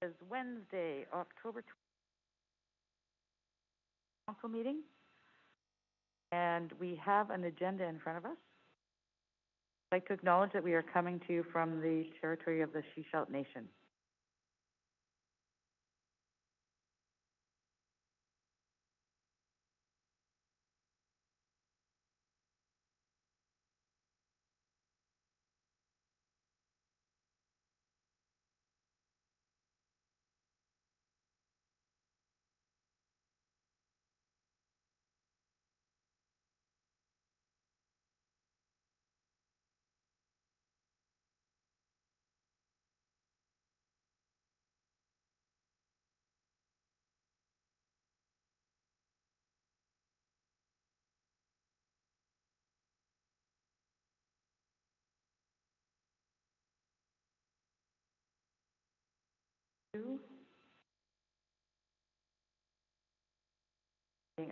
Is Wednesday, October 20th, council meeting, and we have an agenda in front of us. I'd like to acknowledge that we are coming to you from the territory of the Seashell Nation.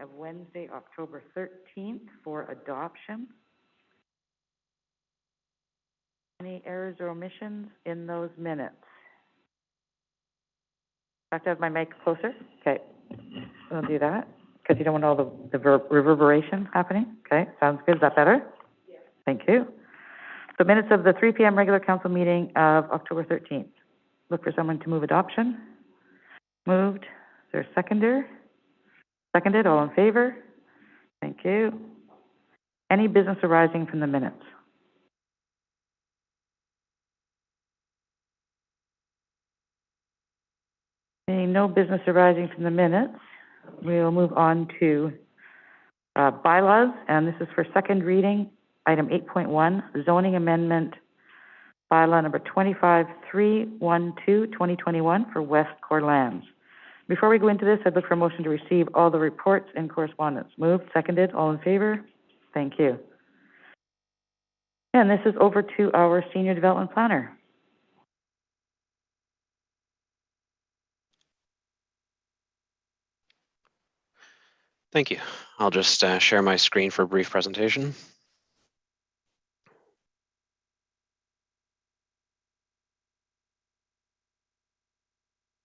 Of Wednesday, October 13th for adoption. Any errors or omissions in those minutes? I have to have my mic closer. Okay, we'll do that because you don't want all the reverberation happening. Okay, sounds good. Is that better? Yes. Thank you. So minutes of the 3 p.m. regular council meeting of October 13th. Look for someone to move adoption. Moved. Is there a seconder? Seconded. All in favor? Thank you. Any business arising from the minutes? No business arising from the minutes. We'll move on to bylaws, and this is for second reading, item 8.1, zoning amendment bylaw number 25312, 2021 for West Core Lands. Before we go into this, I'd look for a motion to receive all the reports and correspondence. Moved, seconded, all in favor? Thank you. And this is over to our Senior Development Planner. Thank you. I'll just share my screen for a brief presentation.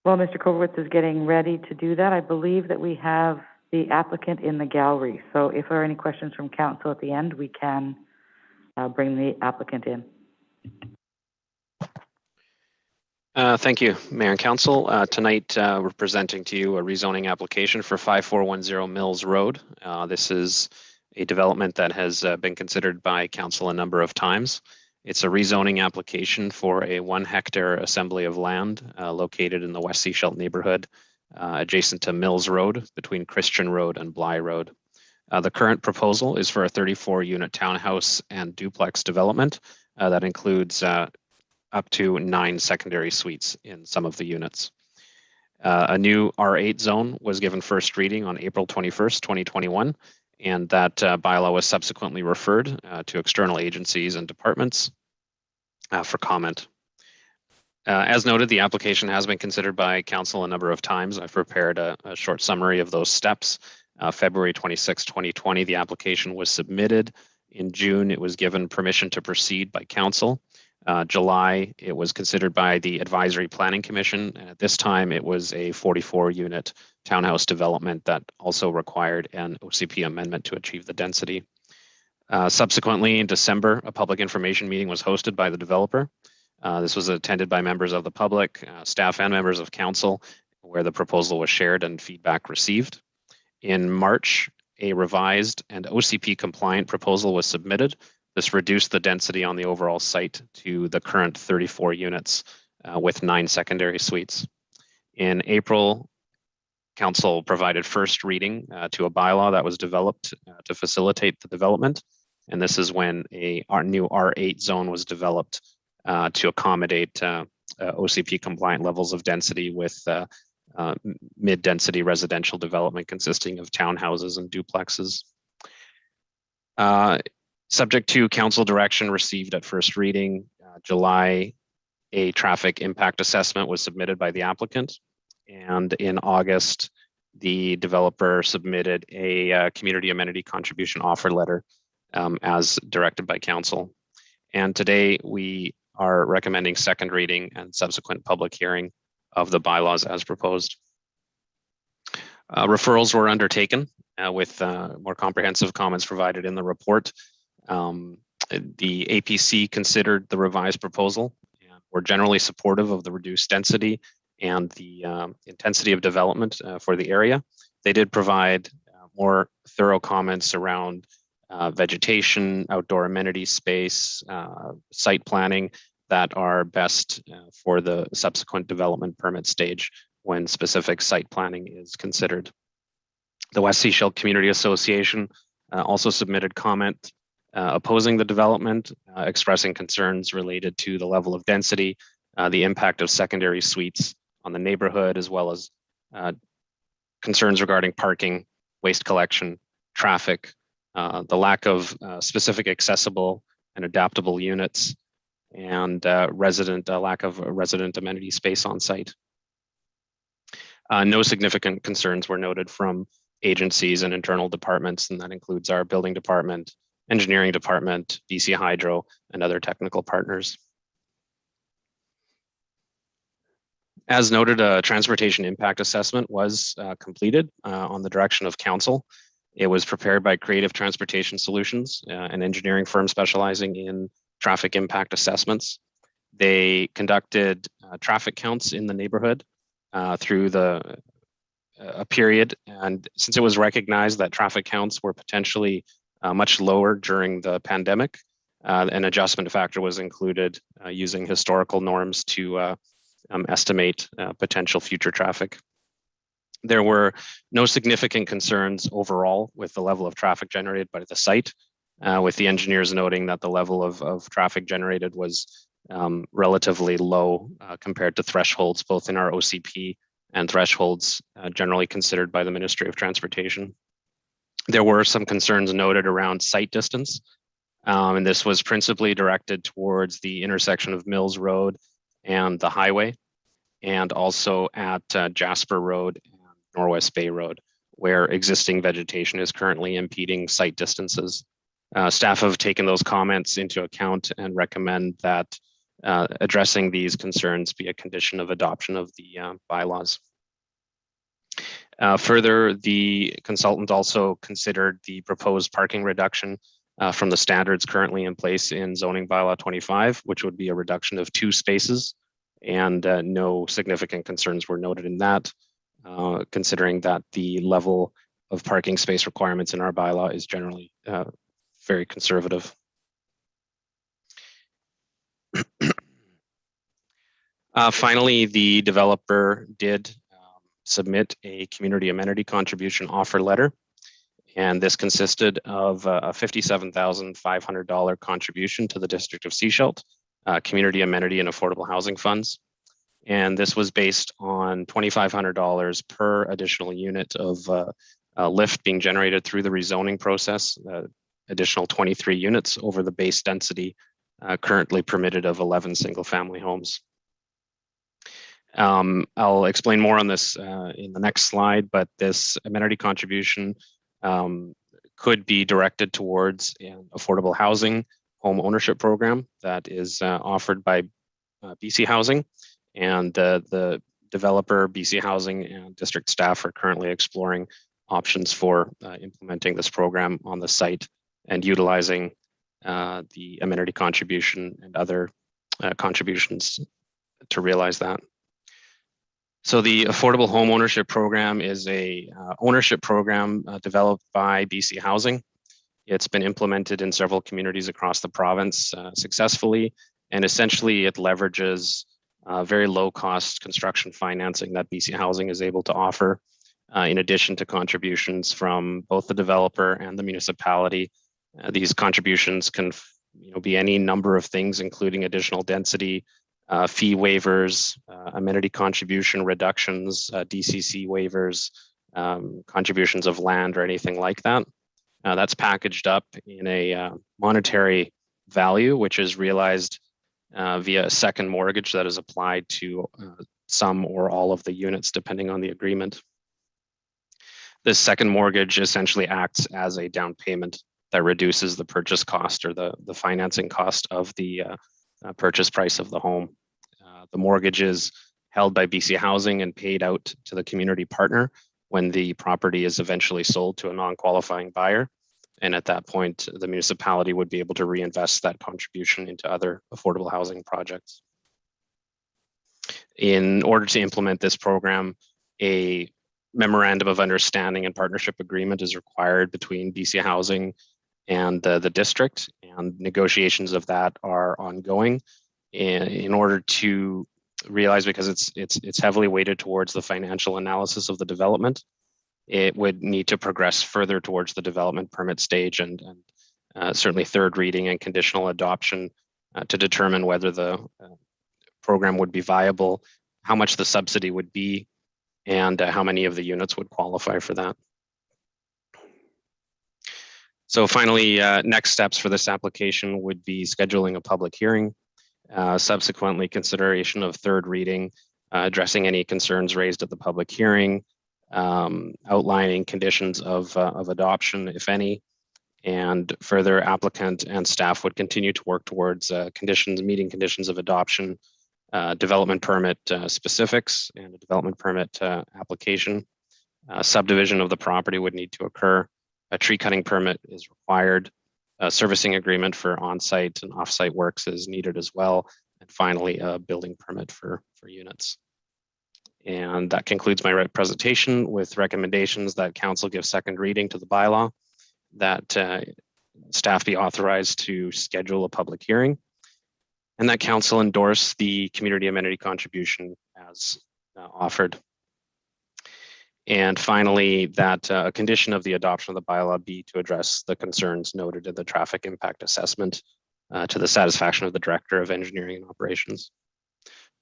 While Mr. Kovowitz is getting ready to do that, I believe that we have the applicant in the gallery. So if there are any questions from council at the end, we can bring the applicant in. Thank you, Mayor and Council. Tonight, we're presenting to you a rezoning application for 5410 Mills Road. This is a development that has been considered by Council a number of times. It's a rezoning application for a 1 hectare assembly of land located in the West Seashell neighborhood, adjacent to Mills Road, between Christian Road and Bly Road. The current proposal is for a 34-unit townhouse and duplex development that includes up to 9 secondary suites in some of the units. A new R8 zone was given first reading on April 21st, 2021, and that bylaw was subsequently referred to external agencies and departments for comment. As noted, the application has been considered by Council a number of times. I've prepared a short summary of those steps. February 26, 2020, the application was submitted. In June, it was given permission to proceed by Council. July, it was considered by the Advisory Planning Commission, and at this time it was a 44-unit townhouse development that also required an OCP amendment to achieve the density. Subsequently, in December, a public information meeting was hosted by the developer. This was attended by members of the public, staff, and members of Council, where the proposal was shared and feedback received. In March, a revised and OCP compliant proposal was submitted. This reduced the density on the overall site to the current 34 units with 9 secondary suites. In April, Council provided first reading to a bylaw that was developed to facilitate the development. And this is when our new R8 zone was developed to accommodate OCP compliant levels of density with mid-density residential development consisting of townhouses and duplexes. Subject to Council direction received at first reading, July, a traffic impact assessment was submitted by the applicant. And in August, the developer submitted a community amenity contribution offer letter as directed by Council. And today we are recommending second reading and subsequent public hearing of the bylaws as proposed. Referrals were undertaken with more comprehensive comments provided in the report. The APC considered the revised proposal and were generally supportive of the reduced density and the intensity of development for the area. They did provide more thorough comments around vegetation, outdoor amenity space, site planning that are best for the subsequent development permit stage when specific site planning is considered. The West Seashell Community Association also submitted comment opposing the development, expressing concerns related to the level of density, the impact of secondary suites on the neighborhood, as well as concerns regarding parking, waste collection, traffic, the lack of specific accessible and adaptable units, and lack of resident amenity space on site. No significant concerns were noted from agencies and internal departments, and that includes our building department, engineering department, BC Hydro, and other technical partners. As noted, a transportation impact assessment was completed on the direction of council. It was prepared by Creative Transportation Solutions, an engineering firm specializing in traffic impact assessments. They conducted traffic counts in the neighborhood through a period, and since it was recognized that traffic counts were potentially much lower during the pandemic, an adjustment factor was included using historical norms to estimate potential future traffic. There were no significant concerns overall with the level of traffic generated by the site, with the engineers noting that the level of traffic generated was relatively low compared to thresholds, both in our OCP and thresholds generally considered by the Ministry of Transportation. There were some concerns noted around site distance, and this was principally directed towards the intersection of Mills Road and the highway, and also at Jasper Road and Norwest Bay Road, where existing vegetation is currently impeding site distances. Staff have taken those comments into account and recommend that addressing these concerns be a condition of adoption of the bylaws. Further, the consultant also considered the proposed parking reduction from the standards currently in place in zoning bylaw 25, which would be a reduction of 2 spaces, and no significant concerns were noted in that, considering that the level of parking space requirements in our bylaw is generally very conservative. Finally, the developer did submit a community amenity contribution offer letter, and this consisted of a $57,500 contribution to the District of Seashell, community amenity and affordable housing funds. And this was based on $2,500 per additional unit of lift being generated through the rezoning process, additional 23 units over the base density currently permitted of 11 single-family homes. I'll explain more on this in the next slide, but this amenity contribution could be directed towards an affordable housing home ownership program that is offered by BC Housing, and the developer, BC Housing, and district staff are currently exploring options for implementing this program on the site and utilizing the amenity contribution and other contributions to realize that. So the Affordable Home Ownership Program is a ownership program developed by BC Housing. It's been implemented in several communities across the province successfully, and essentially it leverages very low-cost construction financing that BC Housing is able to offer, in addition to contributions from both the developer and the municipality. These contributions can be any number of things, including additional density, fee waivers, amenity contribution reductions, DCC waivers, contributions of land or anything like that. That's packaged up in a monetary value, which is realized via a second mortgage that is applied to some or all of the units, depending on the agreement. This second mortgage essentially acts as a down payment that reduces the purchase cost or the financing cost of the purchase price of the home. The mortgage is held by BC Housing and paid out to the community partner when the property is eventually sold to a non-qualifying buyer. And at that point, the municipality would be able to reinvest that contribution into other affordable housing projects. In order to implement this program, a memorandum of understanding and partnership agreement is required between BC Housing and the district, and negotiations of that are ongoing in order to realize, because it's heavily weighted towards the financial analysis of the development. It would need to progress further towards the development permit stage and certainly third reading and conditional adoption to determine whether the program would be viable, how much the subsidy would be, and how many of the units would qualify for that. So finally, next steps for this application would be scheduling a public hearing, subsequently consideration of third reading, addressing any concerns raised at the public hearing, outlining conditions of adoption, if any, and further applicant and staff would continue to work towards meeting conditions of adoption, development permit specifics, and a development permit application. Subdivision of the property would need to occur. A tree cutting permit is required. A servicing agreement for on-site and off-site works is needed as well. And finally, a building permit for units. And that concludes my presentation with recommendations that council give second reading to the bylaw, that staff be authorized to schedule a public hearing, and that council endorse the community amenity contribution as offered. And finally, that a condition of the adoption of the bylaw be to address the concerns noted in the traffic impact assessment to the satisfaction of the Director of Engineering and Operations.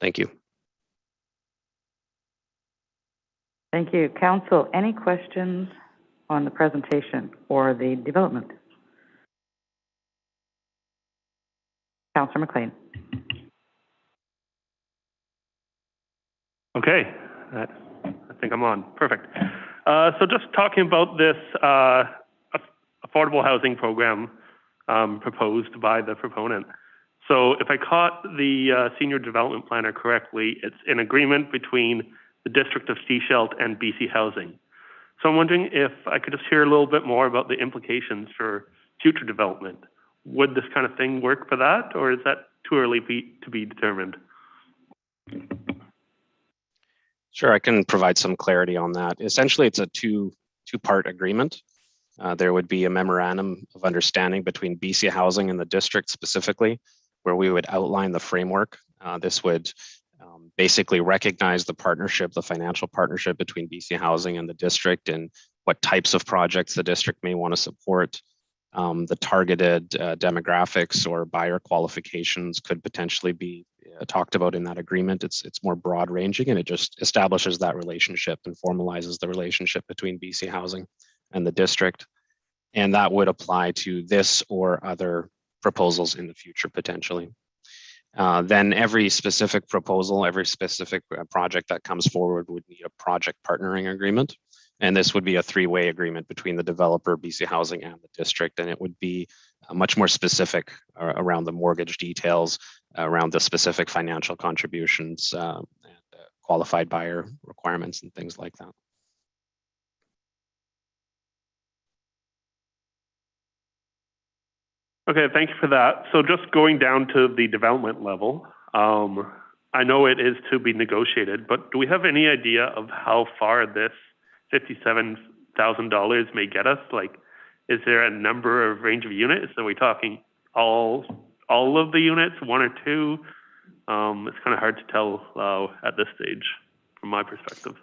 Thank you. Thank you. Council, any questions on the presentation or the development? Councillor McLean. Okay, I think I'm on. Perfect. So just talking about this affordable housing program proposed by the proponent. So if I caught the senior development planner correctly, it's an agreement between the District of Seashell and BC Housing. So I'm wondering if I could just hear a little bit more about the implications for future development. Would this kind of thing work for that, or is that too early to be determined? Sure, I can provide some clarity on that. Essentially, it's a two-part agreement. There would be a memorandum of understanding between BC Housing and the district specifically, where we would outline the framework. This would basically recognize the partnership, the financial partnership between BC Housing and the district, and what types of projects the district may want to support. The targeted demographics or buyer qualifications could potentially be talked about in that agreement. It's more broad ranging, and it just establishes that relationship and formalizes the relationship between BC Housing and the district. And that would apply to this or other proposals in the future potentially. Then every specific proposal, every specific project that comes forward would need a project partnering agreement. And this would be a three-way agreement between the developer, BC Housing, and the district. And it would be much more specific around the mortgage details, around the specific financial contributions, and qualified buyer requirements and things like that. Okay, thank you for that. So just going down to the development level, I know it is to be negotiated, but do we have any idea of how far this $57,000 may get us? Like, is there a number of range of units? Are we talking all of the units, one or two? It's kind of hard to tell at this stage from my perspective.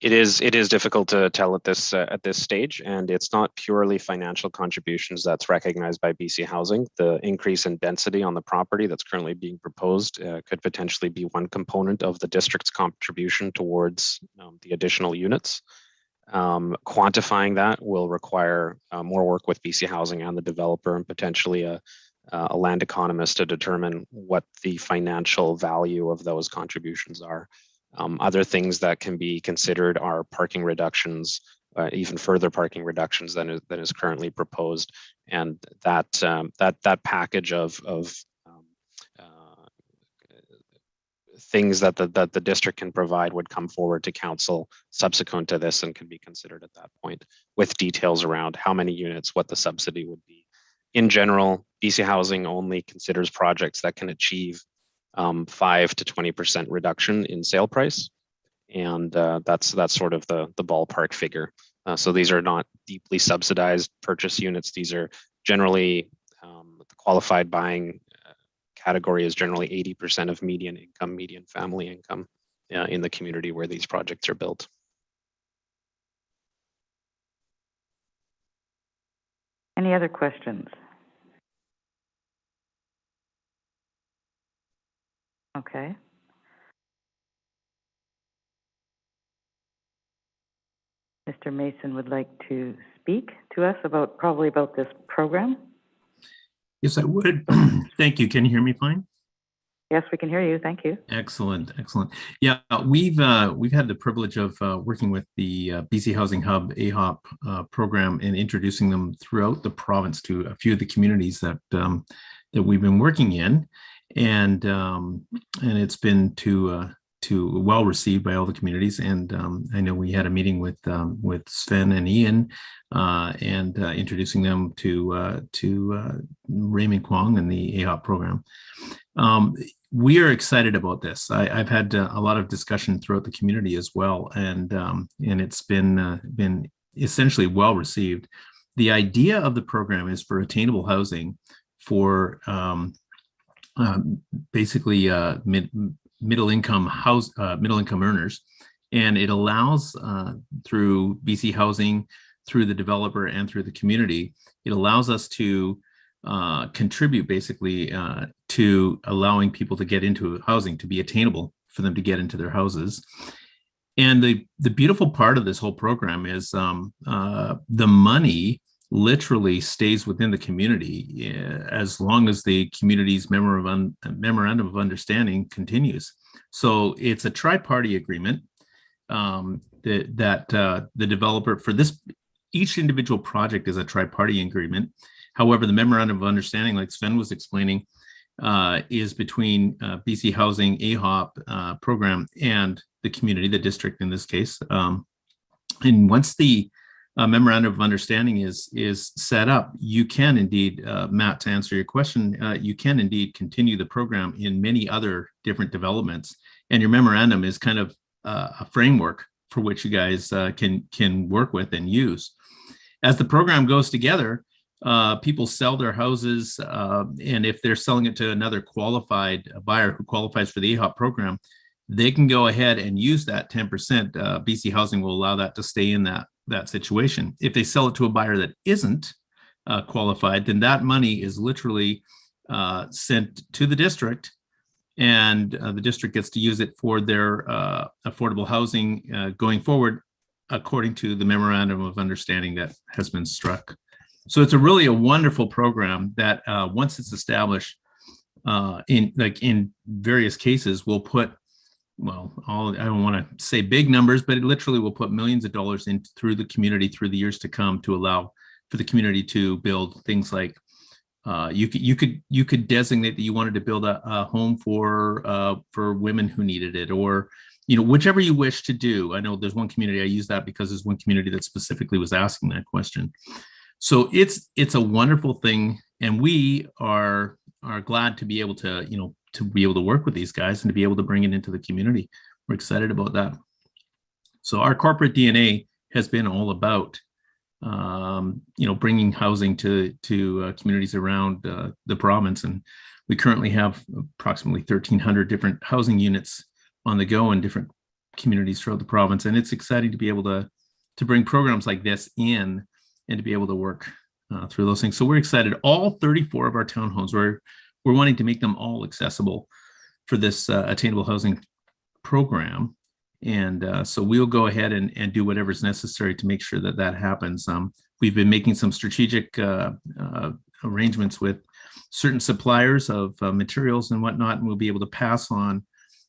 It is difficult to tell at this stage, and it's not purely financial contributions that's recognized by BC Housing. The increase in density on the property that's currently being proposed could potentially be one component of the district's contribution towards the additional units. Quantifying that will require more work with BC Housing and the developer, and potentially a land economist to determine what the financial value of those contributions are. Other things that can be considered are parking reductions, even further parking reductions than is currently proposed, and that package of things that the district can provide would come forward to council subsequent to this and can be considered at that point, with details around how many units, what the subsidy would be. In general, BC Housing only considers projects that can achieve 5 to 20% reduction in sale price, and that's sort of the ballpark figure. So these are not deeply subsidized purchase units. These are generally the qualified buying category is generally 80% of median income, median family income in the community where these projects are built. Any other questions? Okay. Mr. Mason would like to speak to us probably about this program. Yes, I would. Thank you. Can you hear me fine? Yes, we can hear you. Thank you. Excellent, excellent. Yeah, we've had the privilege of working with the BC Housing Hub AHOP program and introducing them throughout the province to a few of the communities that we've been working in, and it's been well received by all the communities. And I know we had a meeting with Sven and Ian and introducing them to Raymond Kwong and the AHOP program. We are excited about this. I've had a lot of discussion throughout the community as well, and it's been essentially well received. The idea of the program is for attainable housing for basically middle income earners, and it allows through BC Housing, through the developer, and through the community, it allows us to contribute basically to allowing people to get into housing, to be attainable for them to get into their houses. And the beautiful part of this whole program is the money literally stays within the community as long as the community's memorandum of understanding continues. So it's a tri-party agreement that the developer for this, each individual project is a tri-party agreement. However, the memorandum of understanding, like Sven was explaining, is between BC Housing AHOP program and the community, the district in this case. And once the memorandum of understanding is set up, you can indeed, Matt, to answer your question, you can indeed continue the program in many other different developments. And your memorandum is kind of a framework for which you guys can work with and use. As the program goes together, people sell their houses, and if they're selling it to another qualified buyer who qualifies for the AHOP program, they can go ahead and use that 10%. BC Housing will allow that to stay in that situation. If they sell it to a buyer that isn't qualified, then that money is literally sent to the district, and the district gets to use it for their affordable housing going forward, according to the memorandum of understanding that has been struck. So it's a wonderful program that once it's established, in various cases, will put, well, I don't want to say big numbers, but it literally will put millions of dollars in through the community through the years to come to allow for the community to build things like you could designate that you wanted to build a home for women who needed it, or whichever you wish to do. I know there's one community, I use that because there's one community that specifically was asking that question. So it's a wonderful thing, and we are glad to be able to work with these guys and to be able to bring it into the community. We're excited about that. So our corporate DNA has been all about bringing housing to communities around the province, and we currently have approximately 1,300 different housing units on the go in different communities throughout the province, and it's exciting to be able to bring programs like this in and to be able to work through those things. So we're excited. All 34 of our townhomes, we're wanting to make them all accessible for this attainable housing program. And so we'll go ahead and do whatever's necessary to make sure that happens. We've been making some strategic arrangements with certain suppliers of materials and whatnot, and we'll be able to pass on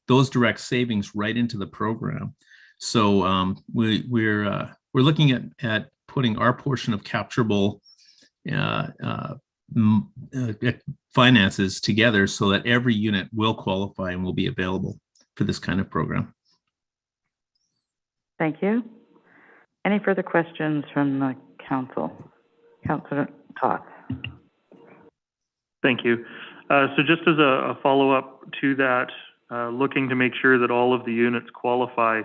those direct savings right into the program. So we're looking at putting our portion of capturable finances together so that every unit will qualify and will be available this kind of program. Thank you. Any further questions from the council? Councillor Toth. Thank you. So just as a follow-up to that, looking to make sure that all of the units qualify,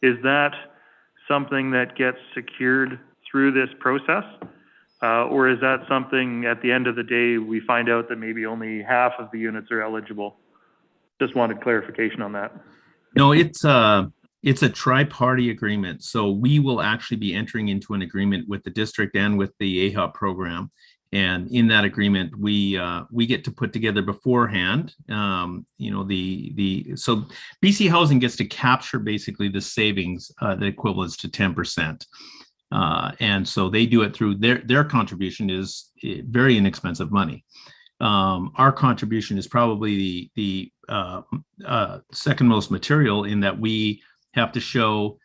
is that something that gets secured through this process? Or is that something at the end of the day we find out that maybe only half of the units are eligible? Just wanted clarification on that. No, it's a tri-party agreement. So we will actually be entering into an agreement with the district and with the AHOP program. And in that agreement, we get to put together beforehand, so BC Housing gets to capture basically the savings, the equivalents to 10%. And so they do it through their contribution is very inexpensive money. Our contribution is probably the second most material in that we have to show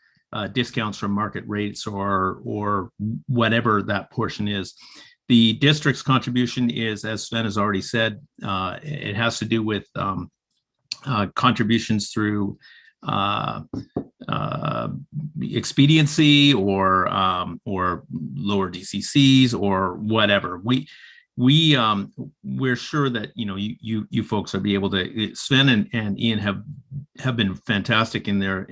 discounts from market rates or whatever that portion is. The district's contribution is, as Sven has already said, it has to do with contributions through expediency or lower DCCs or whatever. We're sure that you folks will be able to. Sven and Ian have been fantastic in their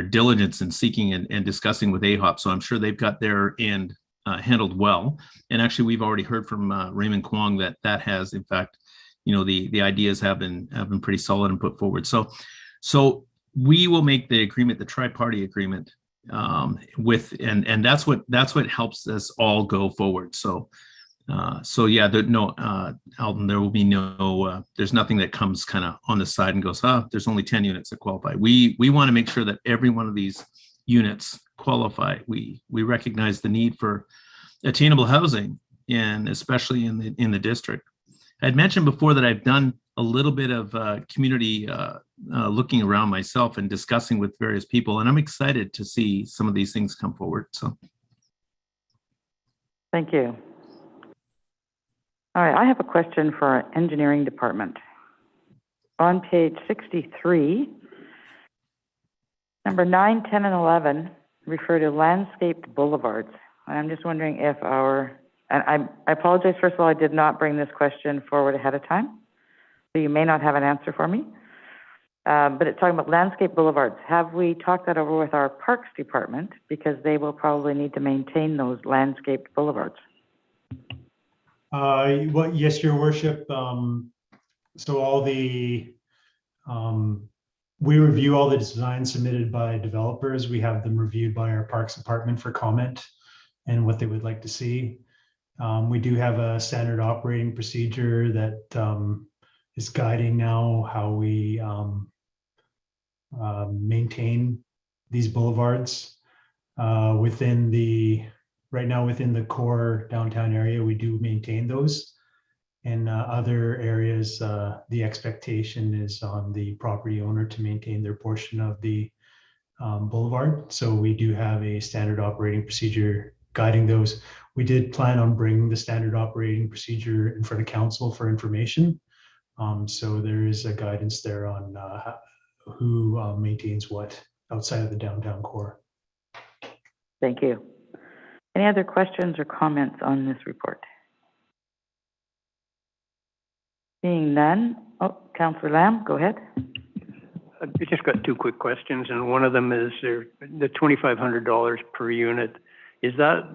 diligence in seeking and discussing with AHOP. So I'm sure they've got their end handled well. And actually, we've already heard from Raymond Kwong that has, in fact, the ideas have been pretty solid and put forward. So we will make the agreement, the tri-party agreement, with and that's what helps us all go forward. So yeah, Alton, there will be there's nothing that comes kind of on the side and goes, there's only 10 units that qualify. We want to make sure that every one of these units qualify. We recognize the need for attainable housing, and especially in the district. I'd mentioned before that I've done a little bit of community looking around myself and discussing with various people, and I'm excited to see some of these things come forward. So, thank you. All right, I have a question for our engineering department. On page 63, number 9, 10, and 11 refer to landscaped boulevards. I'm just wondering if and I apologize, first of all, I did not bring this question forward ahead of time, so you may not have an answer for me. But it's talking about landscape boulevards. Have we talked that over with our parks department? Because they will probably need to maintain those landscaped boulevards. Well, yes, Your Worship. So all the, we review all the designs submitted by developers. We have them reviewed by our Parks Department for comment and what they would like to see. We do have a standard operating procedure that is guiding now how we maintain these boulevards right now within the core downtown area. We do maintain those. In other areas, the expectation is on the property owner to maintain their portion of the boulevard. So we do have a standard operating procedure guiding those. We did plan on bringing the standard operating procedure in front of council for information. So there is a guidance there on who maintains what outside of the downtown core. Thank you. Any other questions or comments on this report? Seeing none. Oh, Councillor Lamb, go ahead. I just got two quick questions, and one of them is the $2,500 per unit.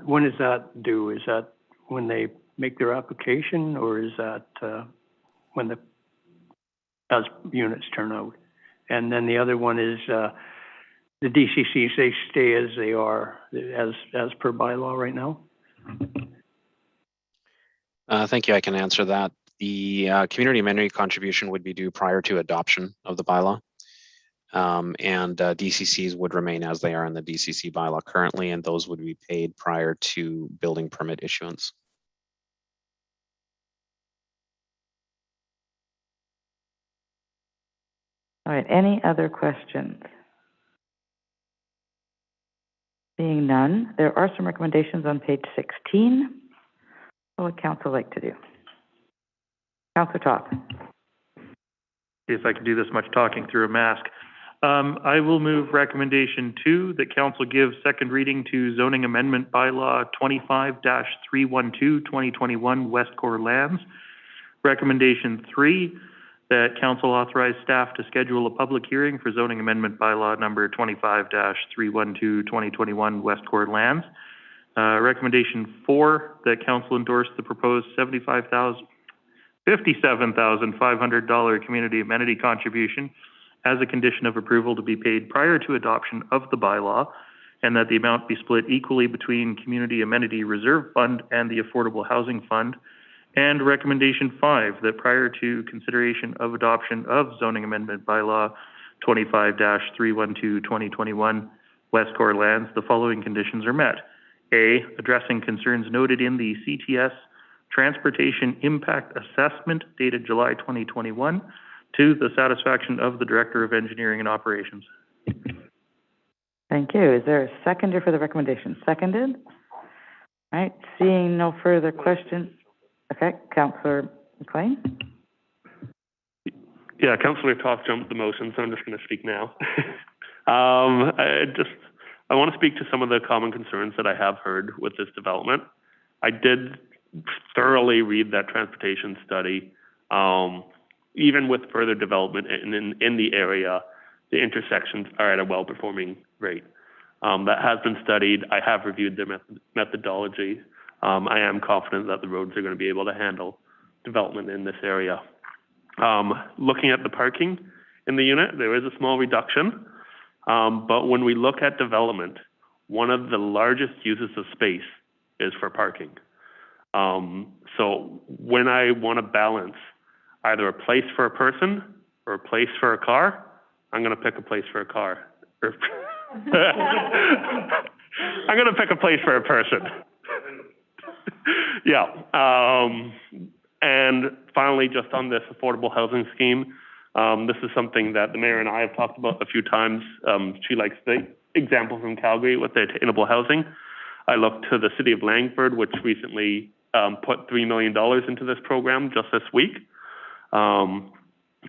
When is that due? Is that when they make their application, or is that as units turn out? And then the other one is the DCCs, they stay as they are, as per bylaw right now? Thank you. I can answer that. The community amenity contribution would be due prior to adoption of the bylaw. And DCCs would remain as they are in the DCC bylaw currently, and those would be paid prior to building permit issuance. All right, any other questions? Seeing none, there are some recommendations on page 16. What would council like to do? Councillor Toth. if I can do this much talking through a mask. I will move recommendation 2, that council give second reading to zoning amendment bylaw 25-312, 2021 West Core lands. Recommendation 3, that council authorize staff to schedule a public hearing for zoning amendment bylaw number 25-312, 2021 West Core lands. Recommendation 4, that council endorse the proposed $57,500 community amenity contribution as a condition of approval to be paid prior to adoption of the bylaw, and that the amount be split equally between Community Amenity Reserve Fund and the Affordable Housing Fund. And recommendation 5, that prior to consideration of adoption of zoning amendment bylaw 25-312, 2021 West Core lands, the following conditions are met. A, addressing concerns noted in the CTS Transportation Impact Assessment dated July 2021 to the satisfaction of the Director of Engineering and Operations. Thank you. Is there a seconder for the recommendation? Seconded? All right, seeing no further questions. Okay, Councillor McLean? Yeah, Councillor Toth jumped the motion, so I'm just going to speak now. I want to speak to some of the common concerns that I have heard with this development. I did thoroughly read that transportation study. Even with further development in the area, the intersections are at a well-performing rate. That has been studied. I have reviewed their methodology. I am confident that the roads are going to be able to handle development in this area. Looking at the parking in the unit, there is a small reduction. But when we look at development, one of the largest uses of space is for parking. So when I want to balance either a place for a person or a place for a car, I'm going to pick a place for a car. I'm going to pick a place for a person. Yeah. And finally, just on this affordable housing scheme, this is something that the mayor and I have talked about a few times. She likes the example from Calgary with the attainable housing. I looked to the city of Langford, which recently put $3 million into this program just this week.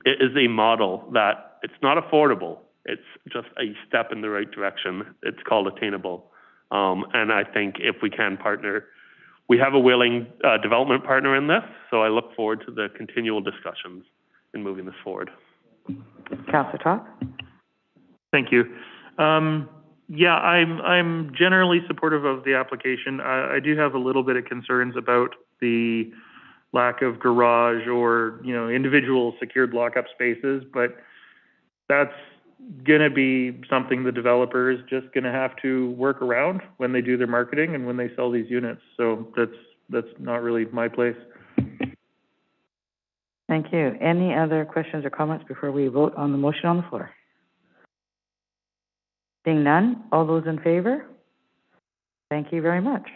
It is a model that it's not affordable. It's just a step in the right direction. It's called attainable. And I think if we can partner, we have a willing development partner in this. So I look forward to the continual discussions in moving this forward. Councillor Toth? Thank you. Yeah, I'm generally supportive of the application. I do have a little bit of concerns about the lack of garage or, individual secured lockup spaces, but that's going to be something the developer is just going to have to work around when they do their marketing and when they sell these units. So that's not really my place. Thank you. Any other questions or comments before we vote on the motion on the floor? Seeing none, all those in favor? Thank you very much.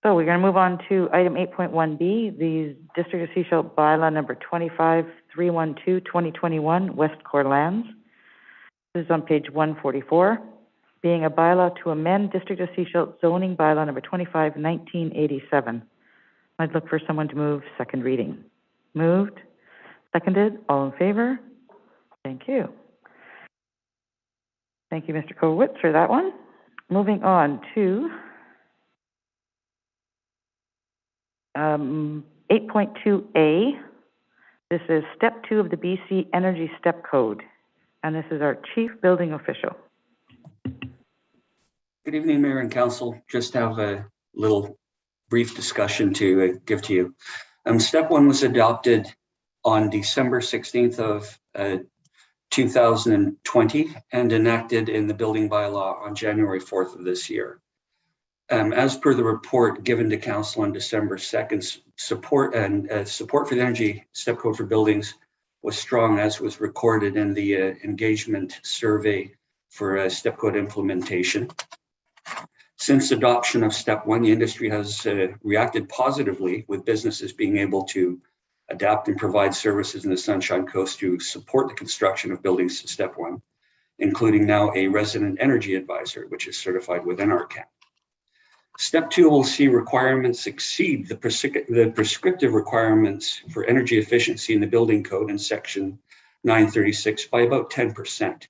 So we're going to move on to item 8.1B, the District of Seashell bylaw number 25-312, 2021, West Core lands. This is on page 144, being a bylaw to amend District of Seashell zoning bylaw number 25, 1987. I'd look for someone to move second reading. Moved, seconded, all in favor? Thank you. Thank you, Mr. Kowitz, for that one. Moving on to 8.2A. This is step 2 of the BC Energy Step Code, and this is our Chief Building Official. Good evening, Mayor and Council. Just have a little brief discussion to give to you. Step 1 was adopted on December 16th of 2020 and enacted in the building bylaw on January 4th of this year. As per the report given to Council on December 2nd, support for the Energy Step Code for buildings was strong, as was recorded in the engagement survey for Step Code implementation. Since adoption of Step 1, the industry has reacted positively, with businesses being able to adapt and provide services in the Sunshine Coast to support the construction of buildings to Step 1, including now a resident energy advisor, which is certified within Upcm. Step 2 will see requirements exceed the prescriptive requirements for energy efficiency in the building code in section 936 by about 10%.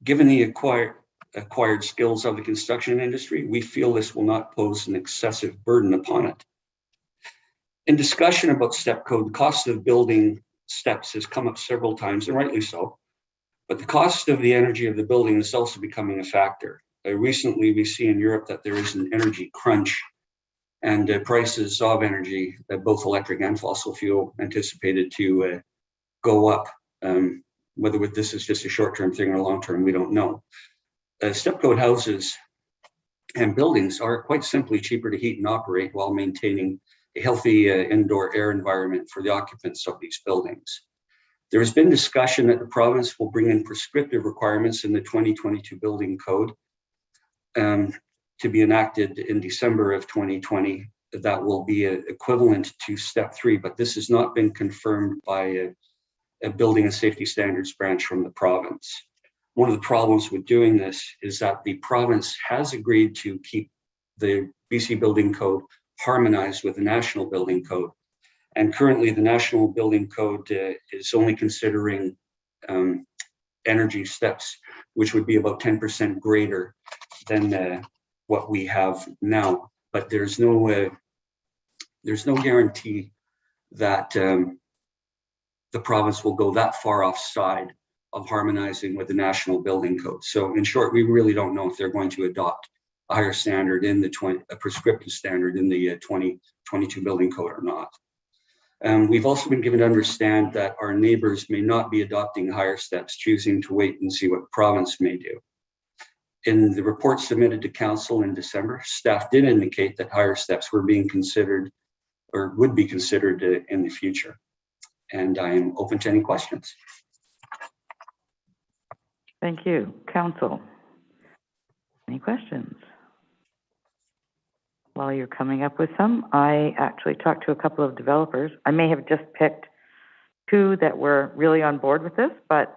Given the acquired skills of the construction industry, we feel this will not pose an excessive burden upon it. In discussion about step code, the cost of building steps has come up several times, and rightly so, but the cost of the energy of the building is also becoming a factor. Recently, we see in Europe that there is an energy crunch, and prices of energy, both electric and fossil fuel, anticipated to go up. Whether this is just a short-term thing or long-term, we don't know. Step code houses and buildings are quite simply cheaper to heat and operate while maintaining a healthy indoor air environment for the occupants of these buildings. There has been discussion that the province will bring in prescriptive requirements in the 2022 building code to be enacted in December of 2020 that will be equivalent to step 3, but this has not been confirmed by a building and safety standards branch from the province. One of the problems with doing this is that the province has agreed to keep the BC building code harmonized with the national building code. And currently the national building code is only considering energy steps, which would be about 10% greater than what we have now. But there's no guarantee that the province will go that far offside of harmonizing with the national building code. So in short, we really don't know if they're going to adopt a higher standard in the a prescriptive standard in the 2022 building code or not. We've also been given to understand that our neighbors may not be adopting higher steps, choosing to wait and see what the province may do. In the report submitted to council in December, staff did indicate that higher steps were being considered or would be considered in the future. And I am open to any questions. Thank you. Council, any questions? While you're coming up with some, I actually talked to a couple of developers. I may have just picked 2 that were really on board with this, but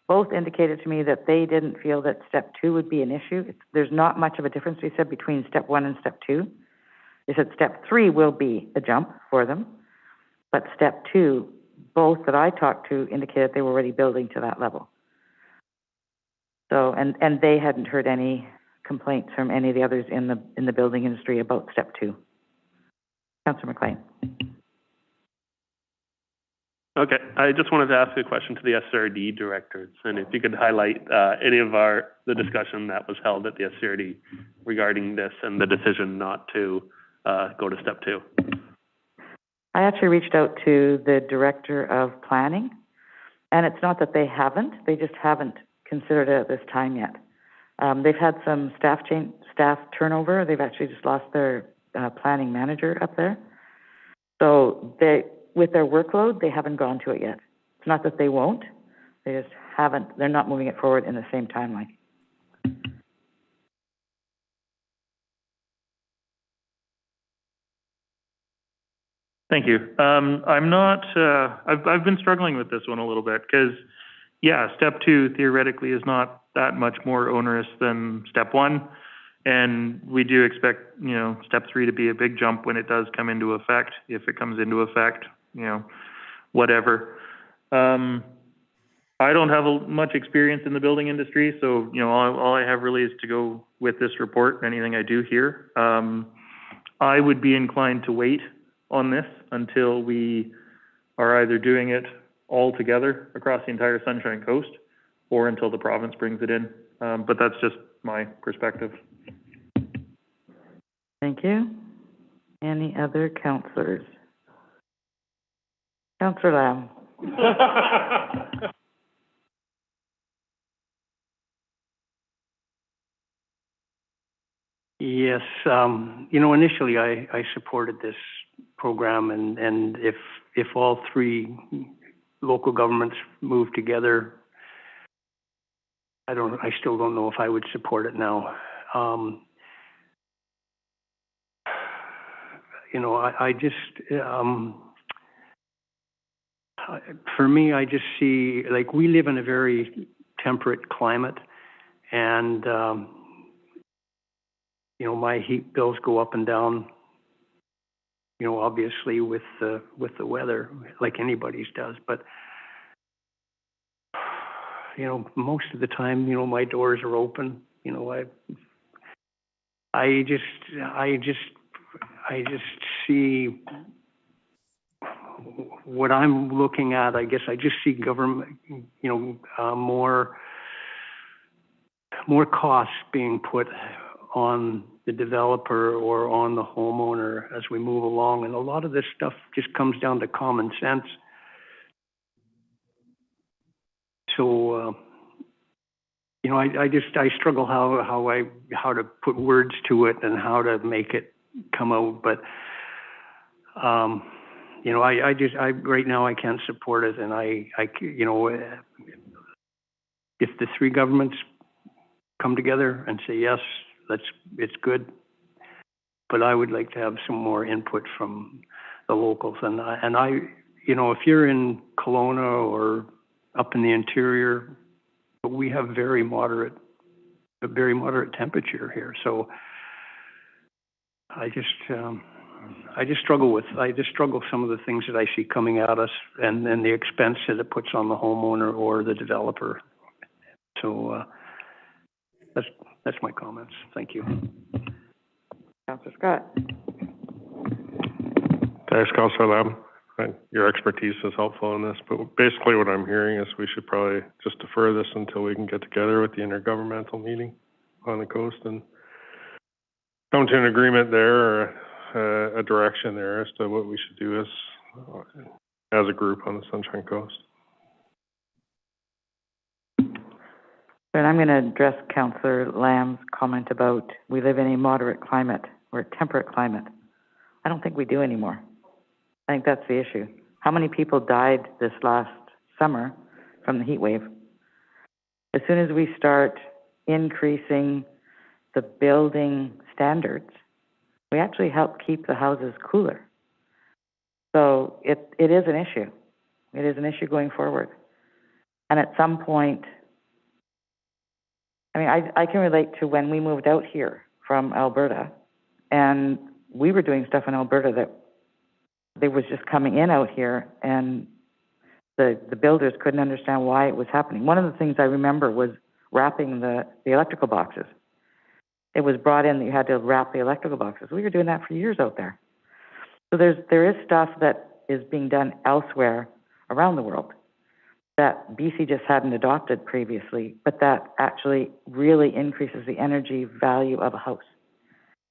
both indicated to me that they didn't feel that step 2 would be an issue. There's not much of a difference, they said, between step 1 and step 2. They said step 3 will be a jump for them, but step 2, both that I talked to indicated they were already building to that level. So, and they hadn't heard any complaints from any of the others in the building industry about step 2. Councillor McLean. Okay, I just wanted to ask a question to the SRD directors, and if you could highlight any of the discussion that was held at the SRD regarding this and the decision not to go to step 2. I actually reached out to the director of planning, and it's not that they haven't, they just haven't considered it at this time yet. They've had some staff turnover. They've actually just lost their planning manager up there. So with their workload, they haven't gone to it yet. It's not that they won't, they just haven't, they're not moving it forward in the same timeline. Thank you. I'm not, I've been struggling with this one a little bit because, yeah, step 2 theoretically is not that much more onerous than step 1. And we do expect, step 3 to be a big jump when it does come into effect, if it comes into effect, whatever. I don't have much experience in the building industry, so, all I have really is to go with this report, anything I do here. I would be inclined to wait on this until we are either doing it all together across the entire Sunshine Coast or until the province brings it in. But that's just my perspective. Thank you. Any other councillors? Councillor Lamb. Yes, initially I supported this program, and if all 3 local governments move together, I still don't know if I would support it now. For me, I just see, like, we live in a very temperate climate, and you know, my heat bills go up and down, you know, obviously with the weather, like anybody's does, but you know, most of the time, you know, my doors are open. You know, I just see what I'm looking at. I guess I just see government, you know, more costs being put on the developer or on the homeowner as we move along, and a lot of this stuff just comes down to common sense. So, you know, I struggle how to put words to it and how to make it come out. But, you know, I right now I can't support it. And you know, if the three governments come together and say, yes, it's good. But I would like to have some more input from the locals. And I, you know, if you're in Kelowna or up in the interior, we have a very moderate temperature here. So I just struggle with some of the things that I see coming at us, and then the expense that it puts on the homeowner or the developer. So that's my comments. Thank you. Councillor Scott. Thanks, Councillor Lamb. Your expertise is helpful in this, but basically what I'm hearing is we should probably just defer this until we can get together with the intergovernmental meeting on the coast and come to an agreement there, or a direction there as to what we should do as a group on the Sunshine Coast. And I'm going to address Councillor Lamb's comment about we live in a moderate climate or a temperate climate. I don't think we do anymore. I think that's the issue. How many people died this last summer from the heat wave? As soon as we start increasing the building standards, we actually help keep the houses cooler. So it is an issue. It is an issue going forward. And at some point, I mean, I can relate to when we moved out here from Alberta, and we were doing stuff in Alberta that they was just coming in out here, and the builders couldn't understand why it was happening. One of the things I remember was wrapping the electrical boxes. It was brought in that you had to wrap the electrical boxes. We were doing that for years out there. So there is stuff that is being done elsewhere around the world that BC just hadn't adopted previously, but that actually really increases the energy value of a house.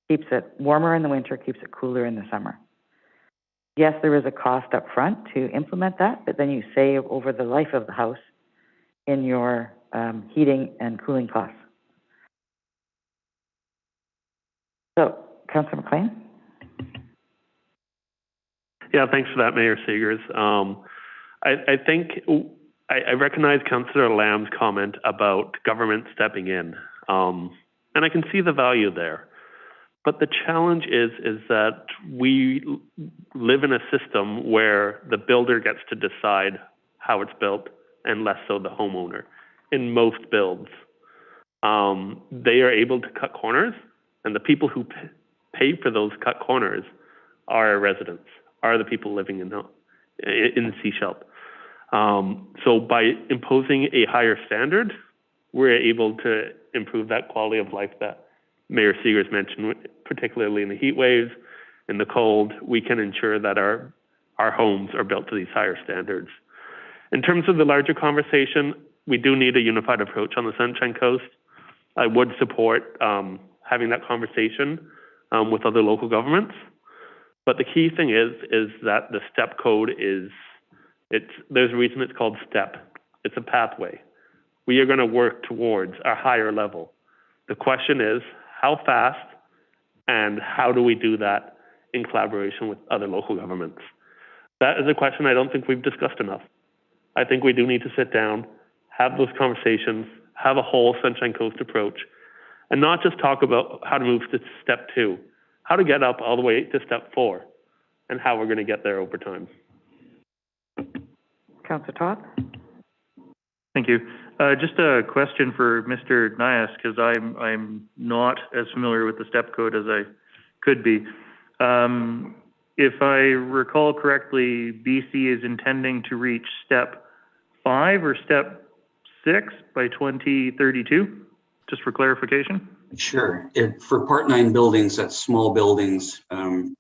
Keeps it warmer in the winter, keeps it cooler in the summer. Yes, there is a cost up front to implement that, but then you save over the life of the house in your heating and cooling costs. So, Councillor McLean? Yeah, thanks for that, Mayor Seegers. I think I recognize Councillor Lamb's comment about government stepping in, and I can see the value there. But the challenge is that we live in a system where the builder gets to decide how it's built, and less so the homeowner. In most builds, they are able to cut corners, and the people who pay for those cut corners are residents, are the people living in Seashell. So by imposing a higher standard, we're able to improve that quality of life that Mayor Seegers mentioned, particularly in the heat waves, in the cold. We can ensure that our homes are built to these higher standards. In terms of the larger conversation, we do need a unified approach on the Sunshine Coast. I would support having that conversation with other local governments. But the key thing is that the STEP code there's a reason it's called STEP. It's a pathway. We are going to work towards a higher level. The question is, how fast and how do we do that in collaboration with other local governments? That is a question I don't think we've discussed enough. I think we do need to sit down, have those conversations, have a whole Sunshine Coast approach, and not just talk about how to move to step 2, how to get up all the way to step 4, and how we're going to get there over time. Councillor Todd? Thank you. Just a question for Mr. Nias, because I'm not as familiar with the step code as I could be. If I recall correctly, BC is intending to reach step 5 or step 6 by 2032, just for clarification? Sure. For Part 9 buildings, that's small buildings,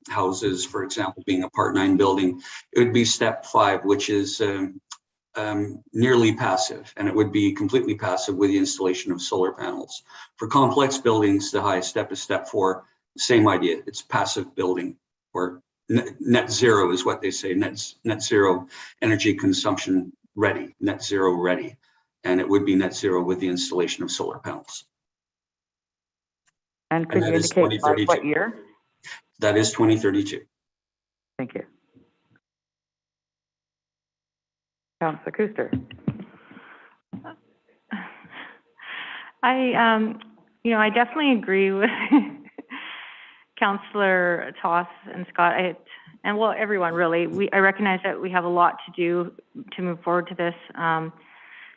houses, for example, being a Part 9 building, it would be step 5, which is nearly passive, and it would be completely passive with the installation of solar panels. For complex buildings, the highest step is step 4. Same idea. It's passive building, or net zero is what they say. Net zero energy consumption ready, net zero ready, and it would be net zero with the installation of solar panels. And could you that is indicate by 2032. what year? That is 2032. Thank you. Councillor Kuster. I definitely agree with Councillor Toss and Scott, and everyone really. I recognize that we have a lot to do to move forward to this, and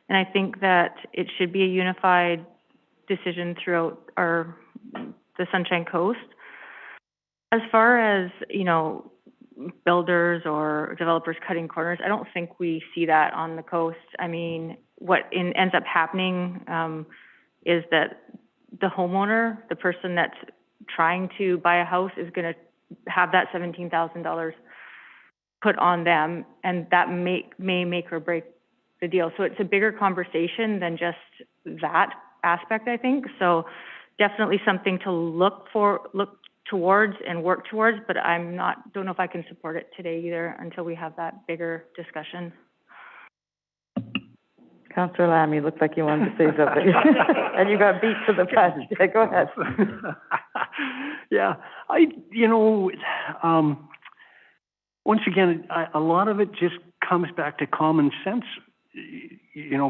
I think that it should be a unified decision throughout the Sunshine Coast. As far as, builders or developers cutting corners, I don't think we see that on the coast. I mean, what ends up happening is that the homeowner, the person that's trying to buy a house, is going to have that $17,000 put on them, and that may make or break the deal. So it's a bigger conversation than just that aspect, I think. So definitely something to look towards and work towards, but don't know if I can support it today either until we have that bigger discussion. Councillor Lamb, you looked like you wanted to say something, and you got beat to the punch. Go ahead. Yeah, once again, a lot of it just comes back to common sense.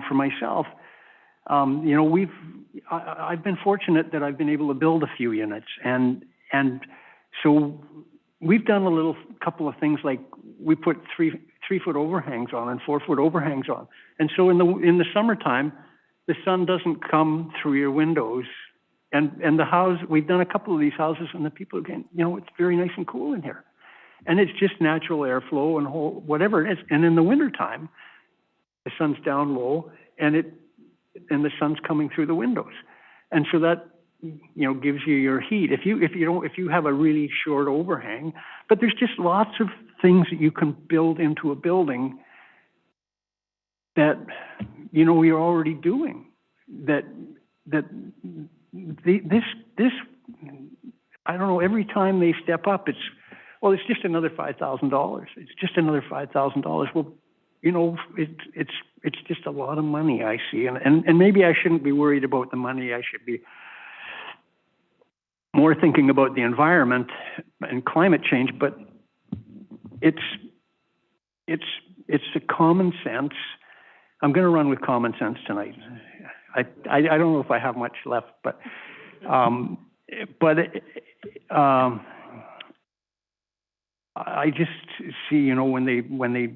For myself, I've been fortunate that I've been able to build a few units, and so we've done a couple of things, like we put three-foot overhangs on and 4-foot overhangs on. And so in the summertime, the sun doesn't come through your windows. And the house, we've done a couple of these houses, and the people are getting, it's very nice and cool in here. And it's just natural airflow and whatever it is. And in the wintertime, the sun's down low, and the sun's coming through the windows. And so that, gives you your heat. If you have a really short overhang, but there's just lots of things that you can build into a building that, you're already doing. This, I don't know, every time they step up, it's just another $5,000. It's just another $5,000. Well, it's just a lot of money, I see. And maybe I shouldn't be worried about the money. I should be more thinking about the environment and climate change, but it's a common sense. I'm going to run with common sense tonight. I don't know if I have much left, but I just see, when they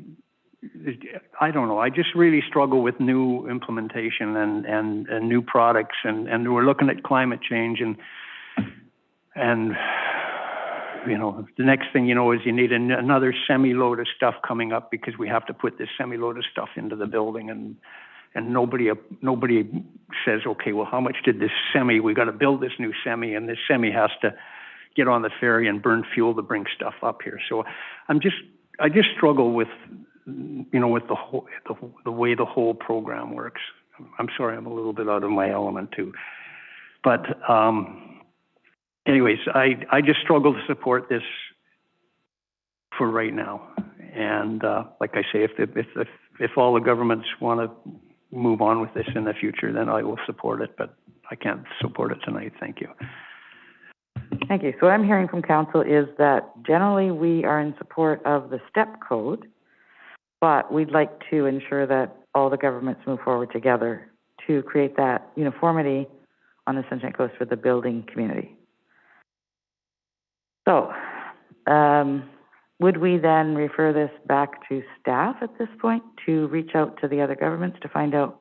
I don't know, I just really struggle with new implementation and new products, and we're looking at climate change, and the next thing is you need another semi-load of stuff coming up, because we have to put this semi-load of stuff into the building, and nobody says, okay, well, how much did this we got to build this new semi, and this semi has to get on the ferry and burn fuel to bring stuff up here. So I just struggle with, with the way the whole program works. I'm sorry, I'm a little bit out of my element too. But anyways, I just struggle to support this for right now. And like I say, if all the governments want to move on with this in the future, then I will support it. But I can't support it tonight. Thank you. Thank you. So what I'm hearing from council is that generally we are in support of the step code, but we'd like to ensure that all the governments move forward together to create that uniformity on the Sunshine Coast for the building community. So, would we then refer this back to staff at this point to reach out to the other governments to find out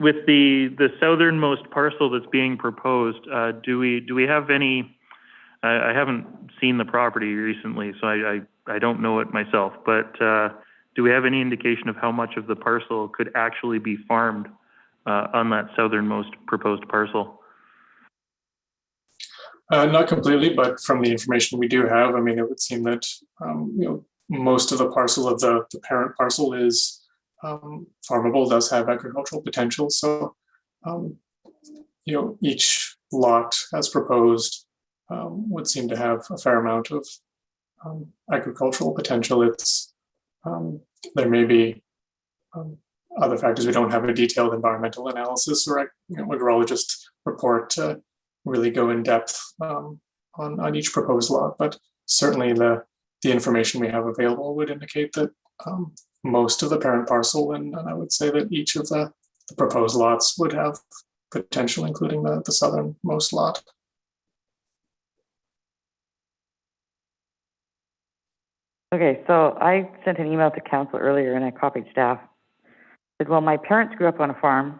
With the southernmost parcel that's being proposed, do we have any, I haven't seen the property recently, so I don't know it myself, but do we have any indication of how much of the parcel could actually be farmed on that southernmost proposed parcel? Not completely, but from the information we do have, I mean, it would seem that, most of the parcel of the parent parcel is farmable, does have agricultural potential. So, each lot as proposed would seem to have a fair amount of agricultural potential. There may be other factors. We don't have a detailed environmental analysis or agrologist report to really go in depth on each proposed lot, but certainly the information we have available would indicate that most of the parent parcel, and I would say that each of the proposed lots would have potential, including the southernmost lot. Okay, so I sent an email to council earlier and I copied staff. Said, well, my parents grew up on a farm.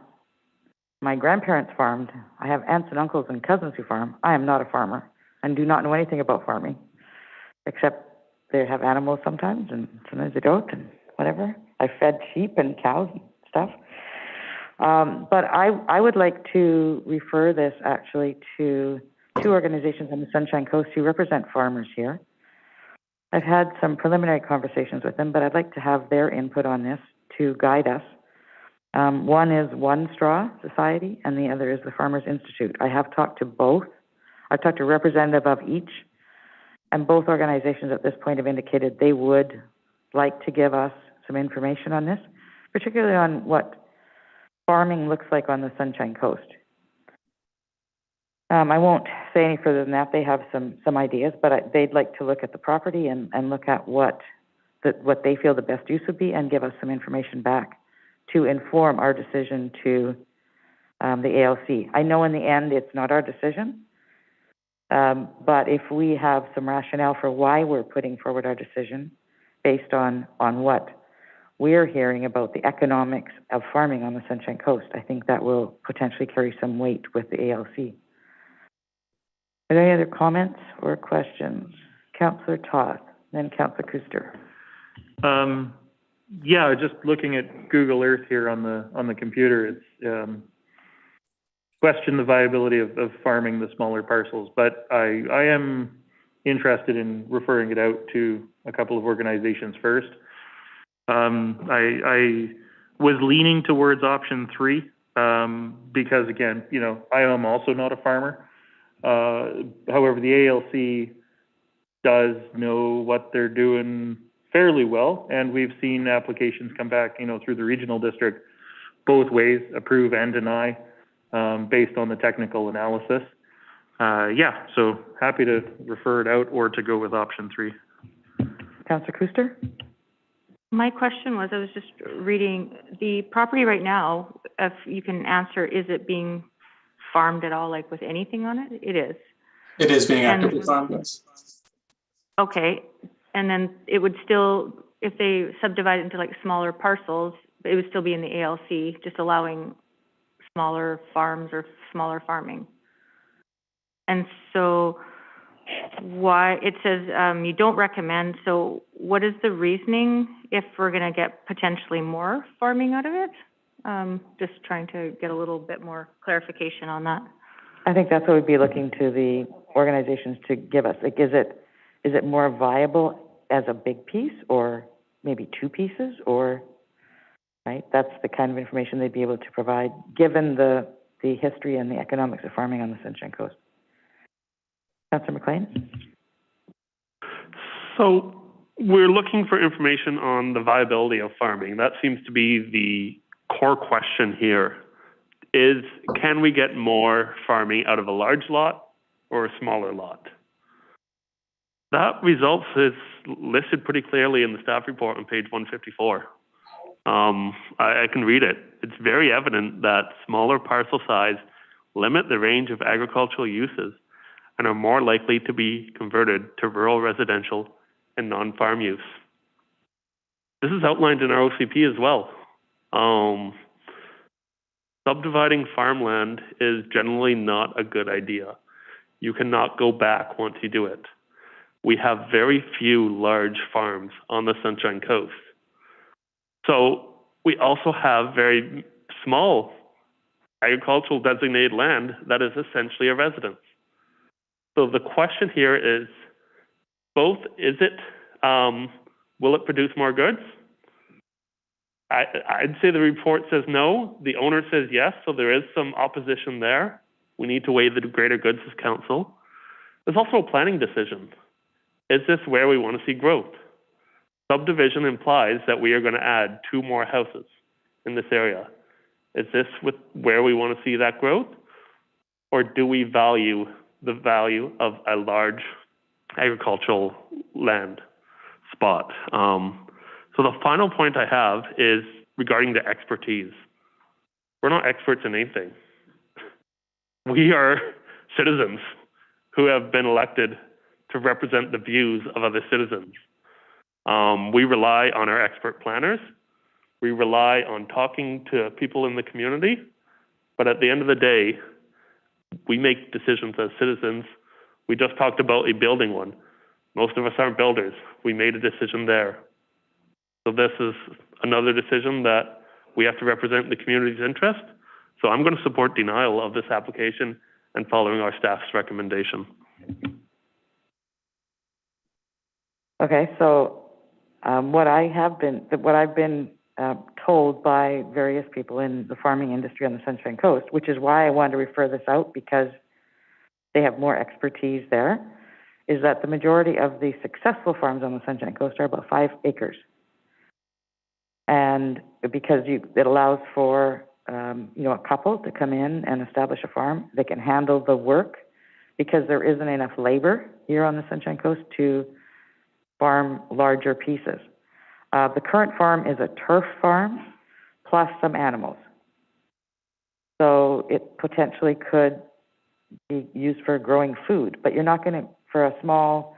My grandparents farmed. I have aunts and uncles and cousins who farm. I am not a farmer and do not know anything about farming, except they have animals sometimes and sometimes they don't and whatever. I fed sheep and cows and stuff. But I would like to refer this actually to two organizations on the Sunshine Coast who represent farmers here. I've had some preliminary conversations with them, but I'd like to have their input on this to guide us. One is One Straw Society, and the other is the Farmers Institute. I have talked to both. I've talked to a representative of each, and both organizations at this point have indicated they would like to give us some information on this, particularly on what farming looks like on the Sunshine Coast. I won't say any further than that. They have some ideas, but they'd like to look at the property and look at what they feel the best use would be and give us some information back to inform our decision to the ALC. I know in the end it's not our decision, but if we have some rationale for why we're putting forward our decision based on what we're hearing about the economics of farming on the Sunshine Coast, I think that will potentially carry some weight with the ALC. Are there any other comments or questions? Councillor Toth, then Councillor Kuster. Yeah, just looking at Google Earth here on the computer, it's question the viability of farming the smaller parcels, but I am interested in referring it out to a couple of organizations first. I was leaning towards option 3 because again, I am also not a farmer. However, the ALC does know what they're doing fairly well, and we've seen applications come back, through the regional district both ways, approve and deny, based on the technical analysis. Yeah, so happy to refer it out or to go with option 3. Councillor Kuster? My question was, I was just reading the property right now, if you can answer, is it being farmed at all, like with anything on it? It is. It is being actively farmed, yes. Okay, and then it would still, if they subdivide it into like smaller parcels, it would still be in the ALC, just allowing smaller farms or smaller farming. And so why, it says you don't recommend, so what is the reasoning if we're going to get potentially more farming out of it? Just trying to get a little bit more clarification on that. I think that's what we'd be looking to the organizations to give us. Like, is it more viable as a big piece or maybe 2 pieces, or, right? That's the kind of information they'd be able to provide given the history and the economics of farming on the Sunshine Coast. Councillor McLean? So we're looking for information on the viability of farming. That seems to be the core question here. Can we get more farming out of a large lot or a smaller lot? That results is listed pretty clearly in the staff report on page 154. I can read it. It's very evident that smaller parcel size limit the range of agricultural uses and are more likely to be converted to rural residential and non-farm use. This is outlined in our OCP as well. Subdividing farmland is generally not a good idea. You cannot go back once you do it. We have very few large farms on the Sunshine Coast. So we also have very small agricultural designated land that is essentially a residence. So the question here is both, will it produce more goods? I'd say the report says no, the owner says yes, so there is some opposition there. We need to weigh the greater goods as council. There's also a planning decision. Is this where we want to see growth? Subdivision implies that we are going to add 2 more houses in this area. Is this where we want to see that growth? Or do we value the value of a large agricultural land spot? So the final point I have is regarding the expertise. We're not experts in anything. We are citizens who have been elected to represent the views of other citizens. We rely on our expert planners. We rely on talking to people in the community. But at the end of the day, we make decisions as citizens. We just talked about a building one. Most of us aren't builders. We made a decision there. So this is another decision that we have to represent the community's interest. So I'm going to support denial of this application and following our staff's recommendation. Okay, so what I've been told by various people in the farming industry on the Sunshine Coast, which is why I wanted to refer this out because they have more expertise there, is that the majority of the successful farms on the Sunshine Coast are about 5 acres. And because it allows for a couple to come in and establish a farm, they can handle the work because there isn't enough labor here on the Sunshine Coast to farm larger pieces. The current farm is a turf farm plus some animals. So it potentially could be used for growing food, but you're not going to, for a small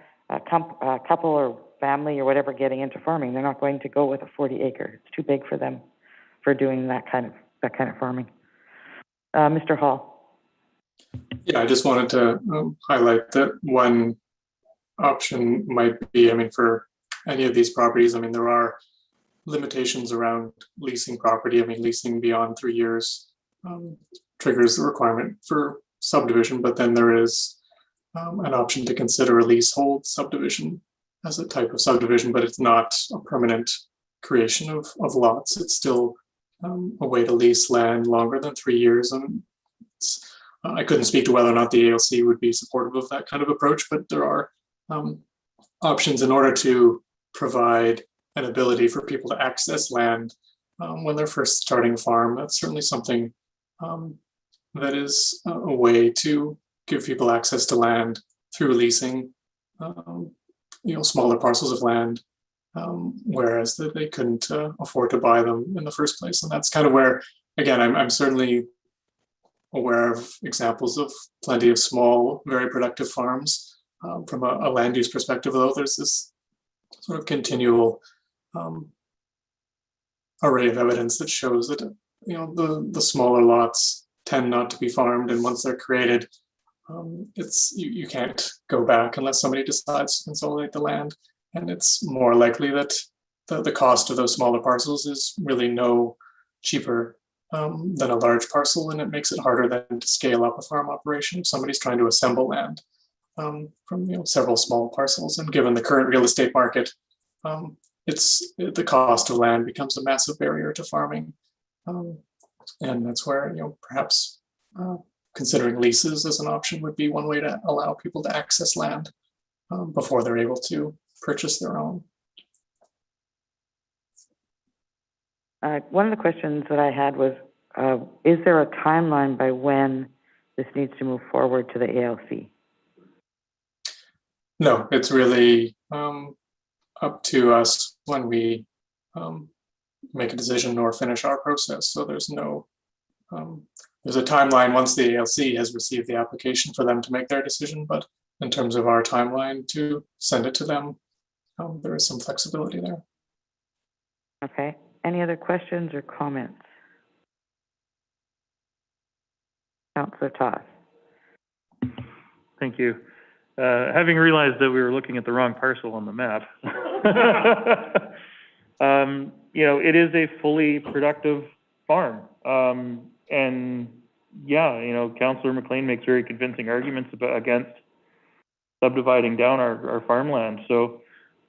couple or family or whatever getting into farming, they're not going to go with a 40-acre. It's too big for them for doing that kind of farming. Mr. Hall. Yeah, I just wanted to highlight that one option might be, for any of these properties, there are limitations around leasing property. Leasing beyond 3 years triggers the requirement for subdivision, but then there is an option to consider a leasehold subdivision as a type of subdivision, but it's not a permanent creation of lots. It's still a way to lease land longer than 3 years. I couldn't speak to whether or not the ALC would be supportive of that kind of approach, but there are options in order to provide an ability for people to access land when they're first starting a farm. That's certainly something that is a way to give people access to land through leasing, smaller parcels of land, whereas that they couldn't afford to buy them in the first place. And that's kind of where, again, I'm certainly aware of examples of plenty of small, very productive farms. From a land use perspective, though, there's this sort of continual array of evidence that shows that the smaller lots tend not to be farmed, and once they're created, you can't go back unless somebody decides to consolidate the land, and it's more likely that the cost of those smaller parcels is really no cheaper than a large parcel, and it makes it harder then to scale up a farm operation if somebody's trying to assemble land from several small parcels. And given the current real estate market, the cost of land becomes a massive barrier to farming, and that's where perhaps considering leases as an option would be one way to allow people to access land before they're able to purchase their own. One of the questions that I had was, is there a timeline by when this needs to move forward to the ALC? No, it's really up to us when we make a decision or finish our process. So there's a timeline once the ALC has received the application for them to make their decision, but in terms of our timeline to send it to them, there is some flexibility there. Okay. Any other questions or comments? Councillor Toth. Thank you. Having realized that we were looking at the wrong parcel on the map, it is a fully productive farm. And yeah, Councillor McLean makes very convincing arguments against subdividing down our farmland. So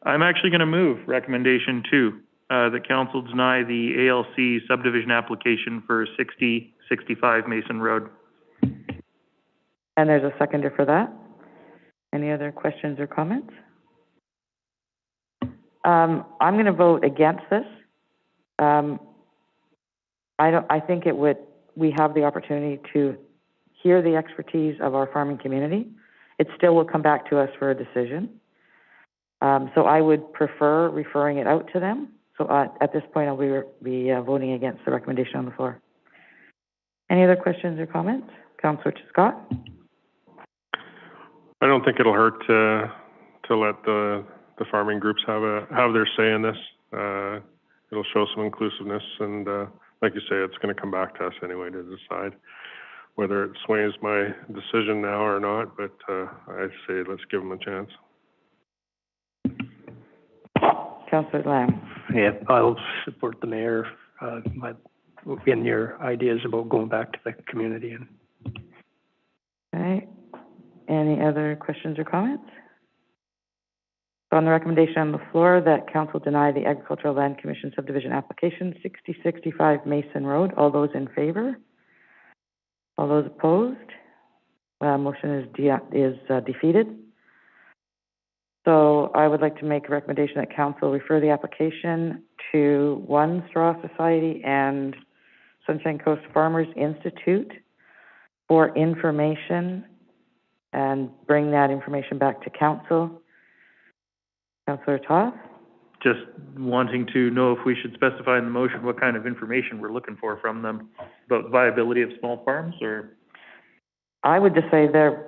I'm actually going to move recommendation 2, that council deny the ALC subdivision application for 6065 Mason Road. And there's a seconder for that. Any other questions or comments? I'm going to vote against this. I think we have the opportunity to hear the expertise of our farming community. It still will come back to us for a decision. So I would prefer referring it out to them. So at this point, I'll be voting against the recommendation on the floor. Any other questions or comments? Councillor Scott? I don't think it'll hurt to let the farming groups have their say in this. It'll show some inclusiveness, and like you say, it's going to come back to us anyway to decide whether it sways my decision now or not. But I'd say let's give them a chance. Councillor Lamb. Yeah, I'll support the mayor in your ideas about going back to the community. Okay. Any other questions or comments? So on the recommendation on the floor that council deny the Agricultural Land Commission subdivision application 6065 Mason Road, all those in favor? All those opposed? Motion is defeated. So I would like to make a recommendation that council refer the application to One Straw Society and Sunshine Coast Farmers Institute for information and bring that information back to council. Councillor Toth? Just wanting to know if we should specify in the motion what kind of information we're looking for from them about viability of small farms, or? I would just say their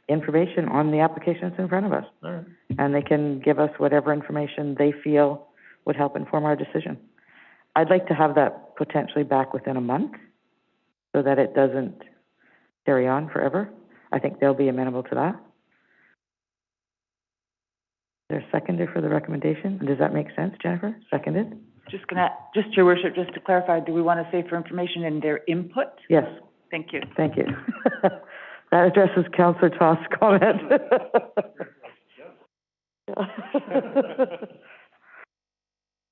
information on the applications in front of us. All right. And they can give us whatever information they feel would help inform our decision. I'd like to have that potentially back within a month so that it doesn't carry on forever. I think they'll be amenable to that. Is there a seconder for the recommendation? Does that make sense, Jennifer? Seconded? Just Your Worship, just to clarify, do we want to say for information and their input? Yes. Thank you. Thank you. That addresses Councillor Toth's comment.